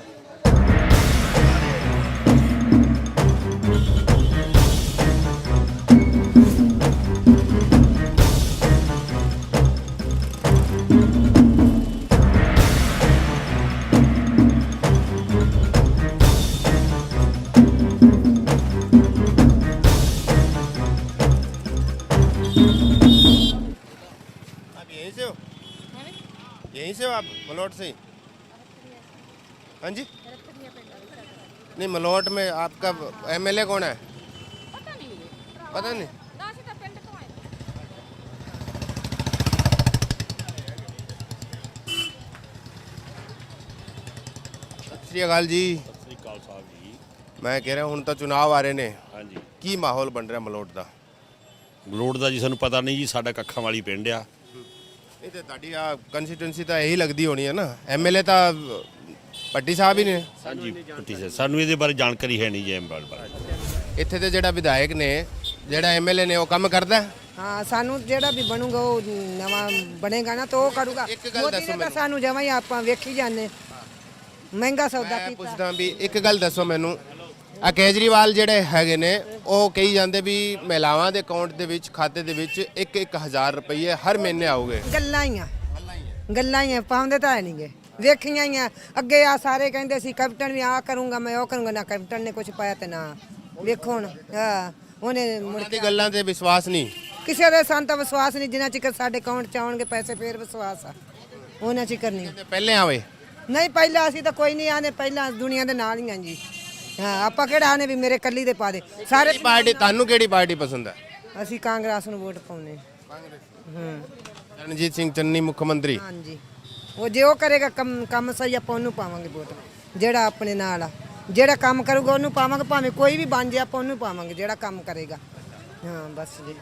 यहीं से हो आप? मलोट से ही? हाँ जी। नहीं मलोट में आपका MLA कौन है? पता नहीं। सत श्री अकाल जी। मैं कह रहा हूँ ਹੁਣ ਤਾਂ ਚੁਣਾਵ ਆ ਰਹੇ ਨੇ। ਹਾਂਜੀ ਕੀ ਮਾਹੌਲ ਬਣ ਰਿਹਾ ਮਲੋਟ ਦਾ? ਮਲੋਟ ਦਾ ਜੀ ਸਾਨੂੰ ਪਤਾ ਨਹੀਂ ਜੀ, ਸਾਡਾ ਕੱਖਾਂ ਵਾਲੀ ਪਿੰਡ ਆ। ਇਹ ਤੇ ਤੁਹਾਡੀ ਆ ਕੰਸਟੀਟੂਐਂਸੀ ਤਾਂ ਇਹੀ ਲੱਗਦੀ ਹੋਣੀ ਹੈ ਨਾ, MLA ਤਾਂ ਭੱਟੀ ਸਾਹਿਬ ਹੀ ਨੇ। ਹਾਂਜੀ ਪੱਟੀ ਸਾਹਿਬ, ਸਾਨੂੰ ਇਹਦੇ ਬਾਰੇ ਜਾਣਕਾਰੀ ਹੈ ਨਹੀਂ ਜੀ ਐਮ ਬਾਰੇ। ਇੱਥੇ ਦੇ ਜਿਹੜਾ ਵਿਧਾਇਕ ਨੇ, ਜਿਹੜਾ MLA ਨੇ, ਉਹ ਕੰਮ ਕਰਦਾ ਹੈ? हाँ सानू जेड़ा भी बनूगा वो नवा बनेगा ना तो वो करूँगा। एक गल दसो मैनू। सानू जमा ही आप वेखी जाने महंगा सौदा ਮੈਂ कीता। ਪੁੱਛਦਾ ਵੀ ਇੱਕ ਗੱਲ ਦੱਸੋ ਮੈਨੂੰ, ਆ ਕੇਜਰੀਵਾਲ ਜਿਹੜੇ ਹੈਗੇ ਨੇ ਉਹ ਕਹੀ ਜਾਂਦੇ ਵੀ ਮਹਿਲਾਵਾਂ ਦੇ ਅਕਾਊਂਟ ਦੇ ਵਿੱਚ, ਖਾਤੇ ਦੇ ਵਿੱਚ 1-1000 ਰੁਪਏ ਹਰ ਮਹੀਨੇ ਆਉਗੇ। ਗੱਲਾਂ ਹੀ ਆ ਪਾਉਂਦੇ ਤਾਂ ਹੈ ਨਹੀਂਗੇ, ਵੇਖੀਆਂ ਹੀ ਆ। ਅੱਗੇ ਆ ਸਾਰੇ ਕਹਿੰਦੇ ਸੀ ਕੈਪਟਨ ਵੀ ਆ ਕਰੂੰਗਾ ਮੈਂ ਉਹ ਕਰੂੰਗਾ, ਨਾ ਕੈਪਟਨ ਨੇ ਕੁਝ ਪਾਇਆ ਤੇ ਨਾ ਵੇਖੋ ਹੁਣ। ਹਾਂ ਉਹਨੇ ਮੁੜ ਉਹਨਾਂ ਦੀ ਗੱਲਾਂ ਤੇ ਵਿਸ਼ਵਾਸ ਨਹੀਂ। ਕਿਸੇ ਦੇ ਸਾਨੂੰ ਤਾਂ ਵਿਸ਼ਵਾਸ ਨਹੀਂ, ਜਿੰਨਾ ਚਿਰ ਸਾਡੇ ਅਕਾਊਂਟ ਚ ਆਉਣਗੇ ਪੈਸੇ ਫੇਰ ਵਿਸ਼ਵਾਸ ਆ, ਉਹਨਾਂ ਚਿਰ ਨਹੀਂ। ਪਹਿਲੇ ਆਵੇ ਨਹੀਂ ਪਹਿਲਾਂ ਅਸੀਂ ਤਾਂ ਕੋਈ ਨਹੀਂ ਆਨੇ, ਪਹਿਲਾਂ ਦੁਨੀਆ ਦੇ ਨਾਲ ਹੀ ਆ ਜੀ। ਹਾਂ ਆਪਾਂ ਕਿਹੜਾ ਆਨੇ ਵੀ ਮੇਰੇ ਕੱਲੀ ਦੇ ਪਾ ਦੇ ਸਾਰੇ। ਪਾਰਟੀ ਤੁਹਾਨੂੰ ਕਿਹੜੀ ਪਾਰਟੀ ਪਸੰਦ ਹੈ? ਅਸੀਂ ਕਾਂਗਰਸ ਨੂੰ ਵੋਟ ਪਾਉਨੇ। ਹਾਂ ਰਣਜੀਤ ਸਿੰਘ ਚੰਨੀ ਮੁੱਖ ਮੰਤਰੀ। ਹਾਂਜੀ ਉਹ ਜੇ ਉਹ ਕਰੇਗਾ ਕੰਮ ਸਹੀ ਆਪਾਂ ਉਹਨੂੰ ਪਾਵਾਂਗੇ ਵੋਟ, ਜਿਹੜਾ ਆਪਣੇ ਨਾਲ ਆ, ਜਿਹੜਾ ਕੰਮ ਕਰੂਗਾ ਉਹਨੂੰ ਪਾਵਾਂਗੇ, ਭਾਵੇਂ ਕੋਈ ਵੀ ਬਣ ਜਾਏ ਆਪਾਂ ਉਹਨੂੰ ਪਾਵਾਂਗੇ ਜਿਹੜਾ ਕੰਮ ਕਰੇਗਾ। हाँ बस जी।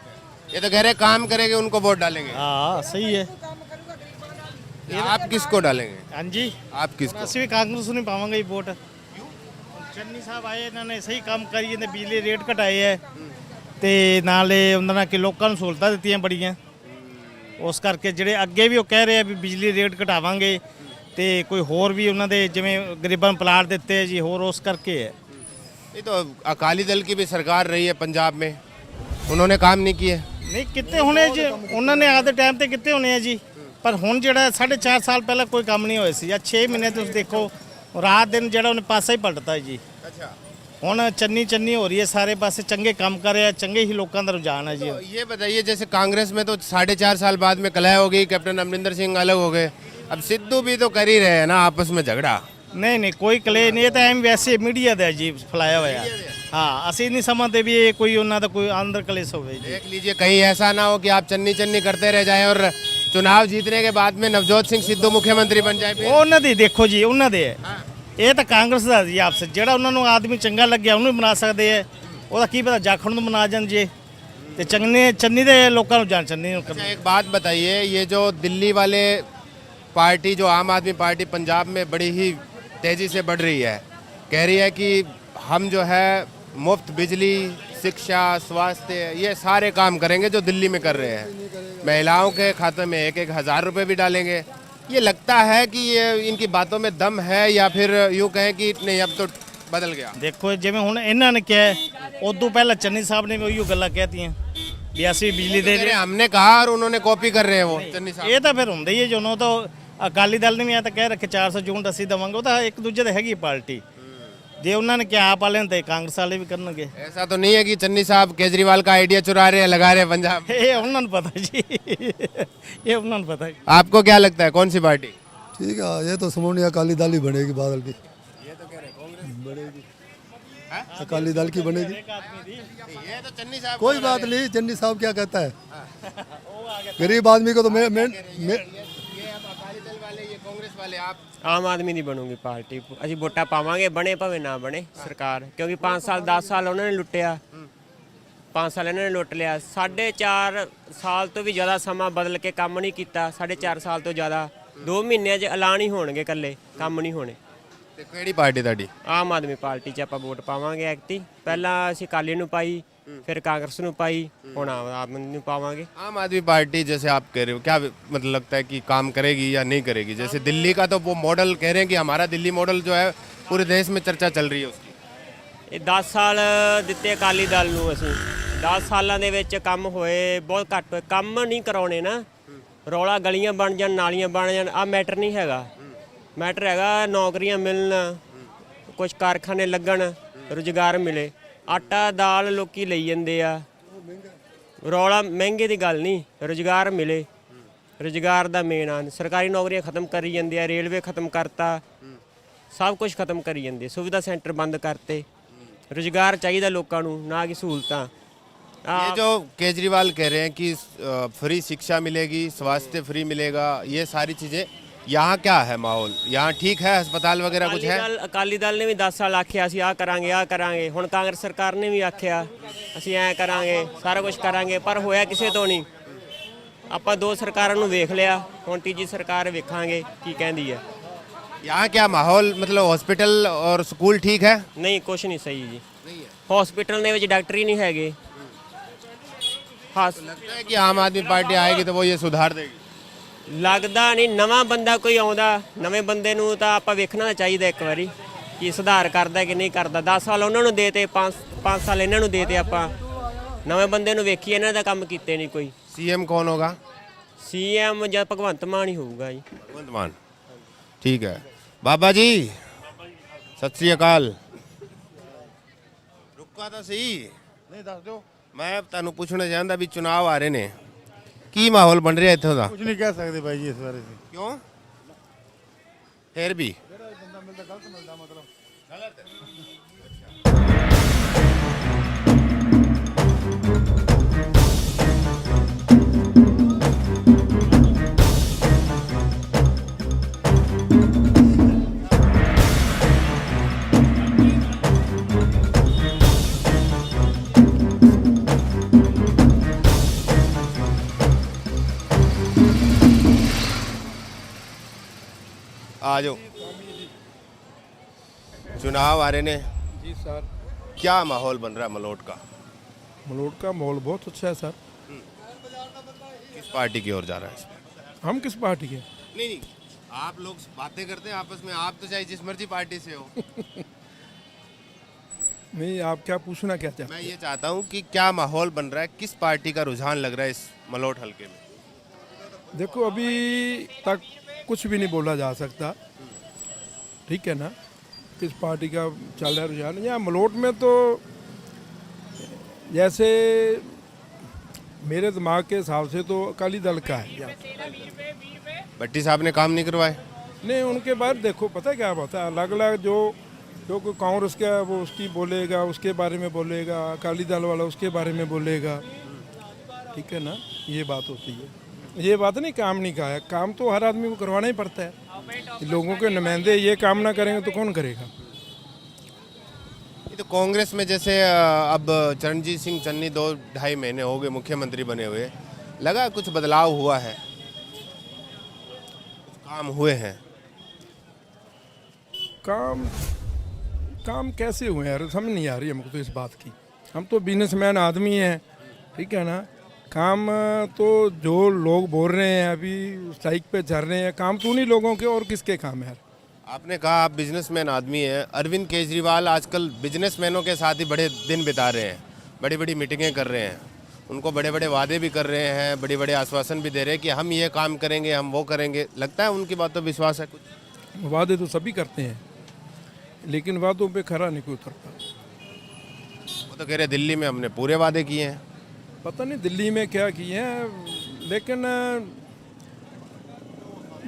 ये तो कह रहे काम करेंगे उनको वोट डालेंगे। हाँ सही है। आप किसको डालेंगे? हाँ जी, आप किसको? ਅਸੀਂ ਵੀ ਕਾਂਗਰਸ ਨੂੰ ਪਾਵਾਂਗੇ ਜੀ ਵੋਟ। ਚੰਨੀ ਸਾਹਿਬ ਆਏ, ਇਹਨਾਂ ਨੇ ਸਹੀ ਕੰਮ ਕਰੀ ਜਾਂਦੇ, ਬਿਜਲੀ ਰੇਟ ਘਟਾਏ ਐ ਤੇ ਨਾਲੇ ਉਹਨਾਂ ਨਾਲ ਕਿ ਲੋਕਾਂ ਨੂੰ ਸਹੂਲਤਾਂ ਦਿੱਤੀਆਂ ਬੜੀਆਂ। ਉਸ ਕਰਕੇ ਜਿਹੜੇ ਅੱਗੇ ਵੀ ਉਹ ਕਹਿ ਰਹੇ ਆ ਵੀ ਬਿਜਲੀ ਰੇਟ ਘਟਾਵਾਂਗੇ ਤੇ ਕੋਈ ਹੋਰ ਵੀ ਉਹਨਾਂ ਦੇ ਜਿਵੇਂ ਗਰੀਬਾਂ ਨੂੰ ਪਲਾਟ ਦਿੱਤੇ ਆ ਜੀ, ਹੋਰ ਉਸ ਕਰਕੇ ਹੈ। ये तो अकाली दल की भी सरकार रही है पंजाब में, उन्होंने काम नहीं किए। ਨਹੀਂ ਕਿਤੇ ਹੋਣੇ ਜੀ, ਉਹਨਾਂ ਨੇ ਆਪਦੇ ਟਾਈਮ ਤੇ ਕਿਤੇ ਹੋਣੇ ਆ ਜੀ, ਪਰ ਹੁਣ ਜਿਹੜਾ 4.5 ਸਾਲ ਪਹਿਲਾਂ ਕੋਈ ਕੰਮ ਨਹੀਂ ਹੋਇਆ ਸੀ ਜਾਂ 6 ਮਹੀਨੇ ਤੁਸੀਂ ਦੇਖੋ ਰਾਤ ਦਿਨ ਜਿਹੜਾ ਉਹਨੇ ਪਾਸਾ ਹੀ ਪਲਟਤਾ ਜੀ। अच्छा, ਹੁਣ ਚੰਨੀ ਚੰਨੀ ਹੋ ਰਹੀ ਹੈ, ਸਾਰੇ ਪਾਸੇ ਚੰਗੇ ਕੰਮ ਕਰ ਰਿਹਾ, ਚੰਗੇ ਹੀ ਲੋਕਾਂ ਦਾ ਰੁਝਾਨ ਹੈ ਜੀ। तो ये बताइए, जैसे कांग्रेस में तो 4.5 साल बाद में कलह हो गई, कैप्टन अमरिंदर सिंह अलग हो गए, अब सिद्धू भी तो कर ही रहे हैं ना आपस में झगड़ा। ਨਹੀਂ ਨਹੀਂ ਕੋਈ ਕਲੇ ਨਹੀਂ, ਇਹ ਤਾਂ ਐਵੇਂ ਵੈਸੇ ਮੀਡੀਆ ਦਾ ਜੀ ਫਲਾਇਆ ਹੋਇਆ। ਹਾਂ, ਅਸੀਂ ਨਹੀਂ ਸਮਝਦੇ ਵੀ ਇਹ ਕੋਈ ਉਹਨਾਂ ਦਾ ਕੋਈ ਅੰਦਰ ਕਲੇਸ਼ ਹੋਵੇ ਜੀ। देख लीजिए कहीं ऐसा ना हो कि आप चन्नी चन्नी करते रह जाएं और चुनाव जीतने के बाद में नवजोत सिंह सिद्धू मुख्यमंत्री बन जाए। ਉਹ ਉਹਨਾਂ ਦੀ ਦੇਖੋ ਜੀ, ਉਹਨਾਂ ਦੇ ਹੈ। ਇਹ ਤਾਂ ਕਾਂਗਰਸ ਦਾ ਜੀ ਆਪਸ ਜਿਹੜਾ ਉਹਨਾਂ ਨੂੰ ਆਦਮੀ ਚੰਗਾ ਲੱਗਿਆ ਉਹਨੂੰ ਬਣਾ ਸਕਦੇ ਹੈ। ਉਹਦਾ ਕੀ ਪਤਾ ਜਾਖੜ ਨੂੰ ਬਣਾ ਜਾਣ ਜੇ ਤੇ ਚੰਨੀ ਦੇ ਲੋਕਾਂ ਨੂੰ ਜਾਣ ਚੰਨੀ ਨੂੰ अच्छा, एक बात बताइए, ये जो दिल्ली वाले पार्टी जो आम आदमी पार्टी पंजाब में बड़ी ही तेज़ी से बढ़ रही है, कह रही है कि हम जो है मुफ्त बिजली, शिक्षा, स्वास्थ्य, ये सारे काम करेंगे जो दिल्ली में कर रहे हैं, महिलाओं के खाते में 1,000 रुपये भी डालेंगे। ये लगता है कि ये इनकी बातों में दम है या फिर यूँ कहें कि नहीं अब तो बदल गया? ਦੇਖੋ ਜਿਵੇਂ ਹੁਣ ਇਹਨਾਂ ਨੇ ਕਿਹਾ, ਉਦੋਂ ਪਹਿਲਾਂ ਚੰਨੀ ਸਾਹਿਬ ਨੇ ਵੀ ਉਹੀ ਗੱਲਾਂ ਕਹਿਤੀਆਂ ਵੀ ਅਸੀਂ ਬਿਜਲੀ ਦੇ अरे हमने कहा और उन्होंने कॉपी कर रहे हैं वो चन्नी साहब। ਇਹ ਤਾਂ ਫਿਰ ਹੁੰਦਾ ਹੀ ਹੈ, ਜਦੋਂ ਤਾਂ ਅਕਾਲੀ ਦਲ ਨੇ ਵੀ ਆ ਤਾਂ ਕਹਿ ਰੱਖੇ 400 ਯੂਨਿਟ ਅਸੀਂ ਦੇਵਾਂਗੇ, ਉਹ ਤਾਂ ਇੱਕ ਦੂਜੇ ਦੇ ਹੈਗੀ ਪਾਰਟੀ। ਜੇ ਉਹਨਾਂ ਨੇ ਕਿਹਾ ਆਪ ਵਾਲਿਆਂ ਤੇ ਕਾਂਗਰਸ ਵਾਲੇ ਵੀ ਕਰਨਗੇ। ऐसा तो नहीं है कि चन्नी साहब केजरीवाल का आइडिया चुरा रहे हैं, लगा रहे हैं पंजाब? ਇਹ ਉਹਨਾਂ ਨੂੰ ਪਤਾ ਜੀ, ਇਹ ਉਹਨਾਂ ਨੂੰ ਪਤਾ। आपको क्या लगता है कौन सी पार्टी? ठीक है, ये तो समूह अकाली दल ही बनेगी, बादल की बनेगी, अकाली दल की बनेगी। ये तो चन्नी साहब कोई बात नहीं, चन्नी साहब क्या कहता है, गरीब आदमी को तो ये अब अकाली दल वाले, ये कांग्रेस वाले, आप ਆਮ ਆਦਮੀ ਦੀ ਬਣੂਗੀ ਪਾਰਟੀ। ਅਸੀਂ ਵੋਟਾਂ ਪਾਵਾਂਗੇ, ਬਣੇ ਭਾਵੇਂ ਨਾ ਬਣੇ ਸਰਕਾਰ, ਕਿਉਂਕਿ 5 ਸਾਲ 10 ਸਾਲ ਉਹਨਾਂ ਨੇ ਲੁੱਟਿਆ, 5 ਸਾਲ ਇਹਨਾਂ ਨੇ ਲੁੱਟ ਲਿਆ। 4.5 ਸਾਲ ਤੋਂ ਵੀ ਜ਼ਿਆਦਾ ਸਮਾਂ ਬਦਲ ਕੇ ਕੰਮ ਨਹੀਂ ਕੀਤਾ। 4.5 ਸਾਲ ਤੋਂ ਜ਼ਿਆਦਾ 2 ਮਹੀਨਿਆਂ 'ਚ ਐਲਾਨ ਹੀ ਹੋਣਗੇ, ਇਕੱਲੇ ਕੰਮ ਨਹੀਂ ਹੋਣੇ। ਤੇ ਕਿਹੜੀ ਪਾਰਟੀ ਤੁਹਾਡੀ? ਆਮ ਆਦਮੀ ਪਾਰਟੀ 'ਚ ਆਪਾਂ ਵੋਟ ਪਾਵਾਂਗੇ ਐਕਟੀ। ਪਹਿਲਾਂ ਅਸੀਂ ਅਕਾਲੀ ਨੂੰ ਪਾਈ, फिर कांग्रेस ਨੂੰ ਪਾਈ, ਹੁਣ ਆਮ ਆਦਮੀ ਨੂੰ ਪਾਵਾਂਗੇ। आम आदमी पार्टी जैसे आप कह रहे हो, क्या मतलब लगता है कि काम करेगी या नहीं करेगी? जैसे दिल्ली का तो वो मॉडल कह रहे हैं कि हमारा दिल्ली मॉडल जो है पूरे देश में चर्चा चल रही है उसकी। ਇਹ 10 ਸਾਲ ਦਿੱਤੇ ਅਕਾਲੀ ਦਲ ਨੂੰ ਅਸੀਂ। 10 ਸਾਲਾਂ ਦੇ ਵਿੱਚ ਕੰਮ ਹੋਏ ਬਹੁਤ ਘੱਟ ਹੋਏ, ਕੰਮ ਨਹੀਂ ਕਰਾਉਣੇ ਨਾ। ਰੌਲਾ ਗਲੀਆਂ ਬਣ ਜਾਣ, ਨਾਲੀਆਂ ਬਣ ਜਾਣ, ਆ ਮੈਟਰ ਨਹੀਂ ਹੈਗਾ। ਮੈਟਰ ਹੈਗਾ ਨੌਕਰੀਆਂ ਮਿਲਣ, ਕੁਝ ਕਾਰਖਾਨੇ ਲੱਗਣ, ਰੁਜ਼ਗਾਰ ਮਿਲੇ। ਆਟਾ ਦਾਲ ਲੋਕੀ ਲਈ ਜਾਂਦੇ ਆ, ਰੌਲਾ ਮਹਿੰਗੇ ਦੀ ਗੱਲ ਨਹੀਂ, ਰੁਜ਼ਗਾਰ ਮਿਲੇ। ਰੁਜ਼ਗਾਰ ਦਾ ਮੇਨ ਆ। ਸਰਕਾਰੀ ਨੌਕਰੀਆਂ ਖਤਮ ਕਰੀ ਜਾਂਦੇ ਆ, ਰੇਲਵੇ ਖਤਮ ਕਰਤਾ, ਸਭ ਕੁਝ ਖਤਮ ਕਰੀ ਜਾਂਦੇ, ਸੁਵਿਧਾ ਸੈਂਟਰ ਬੰਦ ਕਰਤੇ। ਰੁਜ਼ਗਾਰ ਚਾਹੀਦਾ ਲੋਕਾਂ ਨੂੰ, ਨਾ ਕਿ ਸਹੂਲਤਾਂ। ये जो केजरीवाल कह रहे हैं कि फ्री शिक्षा मिलेगी, स्वास्थ्य फ्री मिलेगा, ये सारी चीज़ें, यहाँ क्या है माहौल? यहाँ ठीक है, अस्पताल वगैरह कुछ है? ਅਕਾਲੀ ਦਲ ਨੇ ਵੀ 10 ਸਾਲ ਆਖਿਆ ਅਸੀਂ ਆਹ ਕਰਾਂਗੇ, ਆਹ ਕਰਾਂਗੇ। ਹੁਣ ਕਾਂਗਰਸ ਸਰਕਾਰ ਨੇ ਵੀ ਆਖਿਆ ਅਸੀਂ ਐਂ ਕਰਾਂਗੇ, ਸਾਰਾ ਕੁਝ ਕਰਾਂਗੇ, ਪਰ ਹੋਇਆ ਕਿਸੇ ਤੋਂ ਨਹੀਂ। ਆਪਾਂ 2 ਸਰਕਾਰਾਂ ਨੂੰ ਵੇਖ ਲਿਆ, ਹੁਣ ਤੀਜੀ ਸਰਕਾਰ ਵੇਖਾਂਗੇ ਕੀ ਕਹਿੰਦੀ ਹੈ। यहाँ क्या माहौल, मतलब हॉस्पिटल और स्कूल ठीक है? ਨਹੀਂ, ਕੁਛ ਨਹੀਂ ਸਹੀ ਜੀ। ਹਸਪੀਟਲ ਦੇ ਵਿੱਚ ਡਾਕਟਰ ਹੀ ਨਹੀਂ ਹੈਗੇ। लगता है कि आम आदमी पार्टी आएगी तो वो ये सुधार देगी? ਲੱਗਦਾ ਨਹੀਂ। ਨਵਾਂ ਬੰਦਾ ਕੋਈ ਆਉਂਦਾ, ਨਵੇਂ ਬੰਦੇ ਨੂੰ ਤਾਂ ਆਪਾਂ ਵੇਖਣਾ ਚਾਹੀਦਾ ਇੱਕ ਵਾਰੀ ਕਿ ਸੁਧਾਰ ਕਰਦਾ ਕਿ ਨਹੀਂ ਕਰਦਾ। 10 ਸਾਲ ਉਹਨਾਂ ਨੂੰ ਦੇਤੇ, 5 ਸਾਲ ਇਹਨਾਂ ਨੂੰ ਦੇਤੇ। ਆਪਾਂ ਨਵੇਂ ਬੰਦੇ ਨੂੰ ਵੇਖੀਏ, ਇਹਨਾਂ ਦਾ ਕੰਮ ਕੀਤੇ ਨਹੀਂ ਕੋਈ। सीएम कौन होगा? ਸੀਐਮ ਜਾਂ ਭਗਵੰਤ ਮਾਨ ਹੀ ਹੋਊਗਾ ਜੀ। भगवंत मान, ठीक है। बाबा जी सत श्री अकाल। रुका तो सही, नहीं दस दो। मैं ਤੁਹਾਨੂੰ ਪੁੱਛਣਾ ਚਾਹੁੰਦਾ ਵੀ ਚੁਣਾਵ ਆ ਰਹੇ ਨੇ, ਕੀ ਮਾਹੌਲ ਬਣ ਰਿਹਾ ਇੱਥੋਂ ਦਾ? ਕੁਝ ਨਹੀਂ ਕਹਿ ਸਕਦੇ ਬਾਈ ਜੀ ਇਸ ਬਾਰੇ। ਕਿਉਂ? ਫਿਰ ਵੀ आ जाओ। चुनाव आ रहे ने, जी सर। क्या माहौल बन रहा है मलोट का? मलोट का माहौल बहुत अच्छा है सर। किस पार्टी की ओर जा रहा है इसमें? हम किस पार्टी के? नहीं, आप लोग बातें करते हैं आपस में, आप तो चाहे जिस मर्जी पार्टी से हो। नहीं, आप क्या पूछना क्या चाहते? मैं ये चाहता हूँ कि क्या माहौल बन रहा है, किस पार्टी का रुझान लग रहा है इस मलोट हलके में? देखो, अभी तक कुछ भी नहीं बोला जा सकता, ठीक है ना, किस पार्टी का चल रहा है रुझान। यहाँ मलोट में तो जैसे मेरे दिमाग के हिसाब से तो अकाली दल का है यहाँ। भट्टी साहब ने काम नहीं करवाए? नहीं, उनके बारे देखो, पता है क्या बात है, अलग अलग जो कोई कांग्रेस का वो उसकी बोलेगा, उसके बारे में बोलेगा, अकाली दल वाला उसके बारे में बोलेगा, ठीक है ना, ये बात होती है। ये बात नहीं काम नहीं का है, काम तो हर आदमी को करवाना ही पड़ता है। लोगों के नुमाइंदे ये काम ना करेंगे तो कौन करेगा? ये तो कांग्रेस में जैसे अब चरणजीत सिंह चन्नी 2-2.5 महीने हो गए मुख्यमंत्री बने हुए, लगा कुछ बदलाव हुआ है, काम हुए हैं? काम कैसे हुए यार, समझ नहीं आ रही हमको तो इस बात की। हम तो बिजनेसमैन आदमी हैं, ठीक है ना। काम तो जो लोग बोल रहे हैं अभी स्ट्राइक पे चल रहे हैं, काम तो उन्हीं लोगों के, और किसके काम है यार? आपने कहा आप बिजनेसमैन आदमी हैं। अरविंद केजरीवाल आजकल बिजनेसमैनों के साथ ही बड़े दिन बिता रहे हैं, बड़ी बड़ी मीटिंगें कर रहे हैं, उनको बड़े बड़े वादे भी कर रहे हैं, बड़े बड़े आश्वासन भी दे रहे हैं कि हम ये काम करेंगे, हम वो करेंगे। लगता है उनकी बातों पर विश्वास है कुछ? वादे तो सभी करते हैं, लेकिन वादों पे खरा नहीं कोई उतरता। वो तो कह रहे दिल्ली में हमने पूरे वादे किए हैं। पता नहीं दिल्ली में क्या किए हैं, लेकिन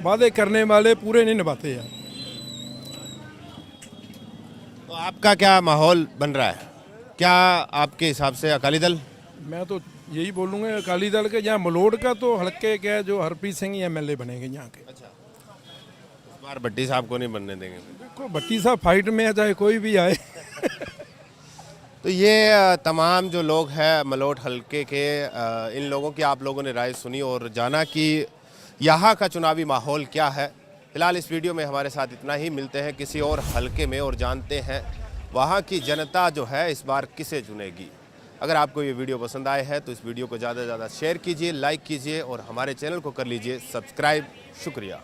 वादे करने वाले पूरे नहीं निभाते यार। तो आपका क्या माहौल बन रहा है? क्या आपके हिसाब से अकाली दल? मैं तो यही बोलूँगा अकाली दल के। यहाँ मलोट का तो हल्के क्या है, जो हरप्रीत सिंह एमएलए बनेंगे यहाँ के। अच्छा, इस बार भट्टी साहब को नहीं बनने देंगे? देखो, भट्टी साहब फाइट में है, चाहे कोई भी आए। तो ये तमाम जो लोग हैं मलोट हलके के, इन लोगों की आप लोगों ने राय सुनी और जाना कि यहाँ का चुनावी माहौल क्या है। फिलहाल इस वीडियो में हमारे साथ इतना ही, मिलते हैं किसी और हलके में और जानते हैं वहाँ की जनता जो है इस बार किसे चुनेगी। अगर आपको ये वीडियो पसंद आए है तो इस वीडियो को ज़्यादा से ज़्यादा शेयर कीजिए, लाइक कीजिए और हमारे चैनल को कर लीजिए सब्सक्राइब। शुक्रिया।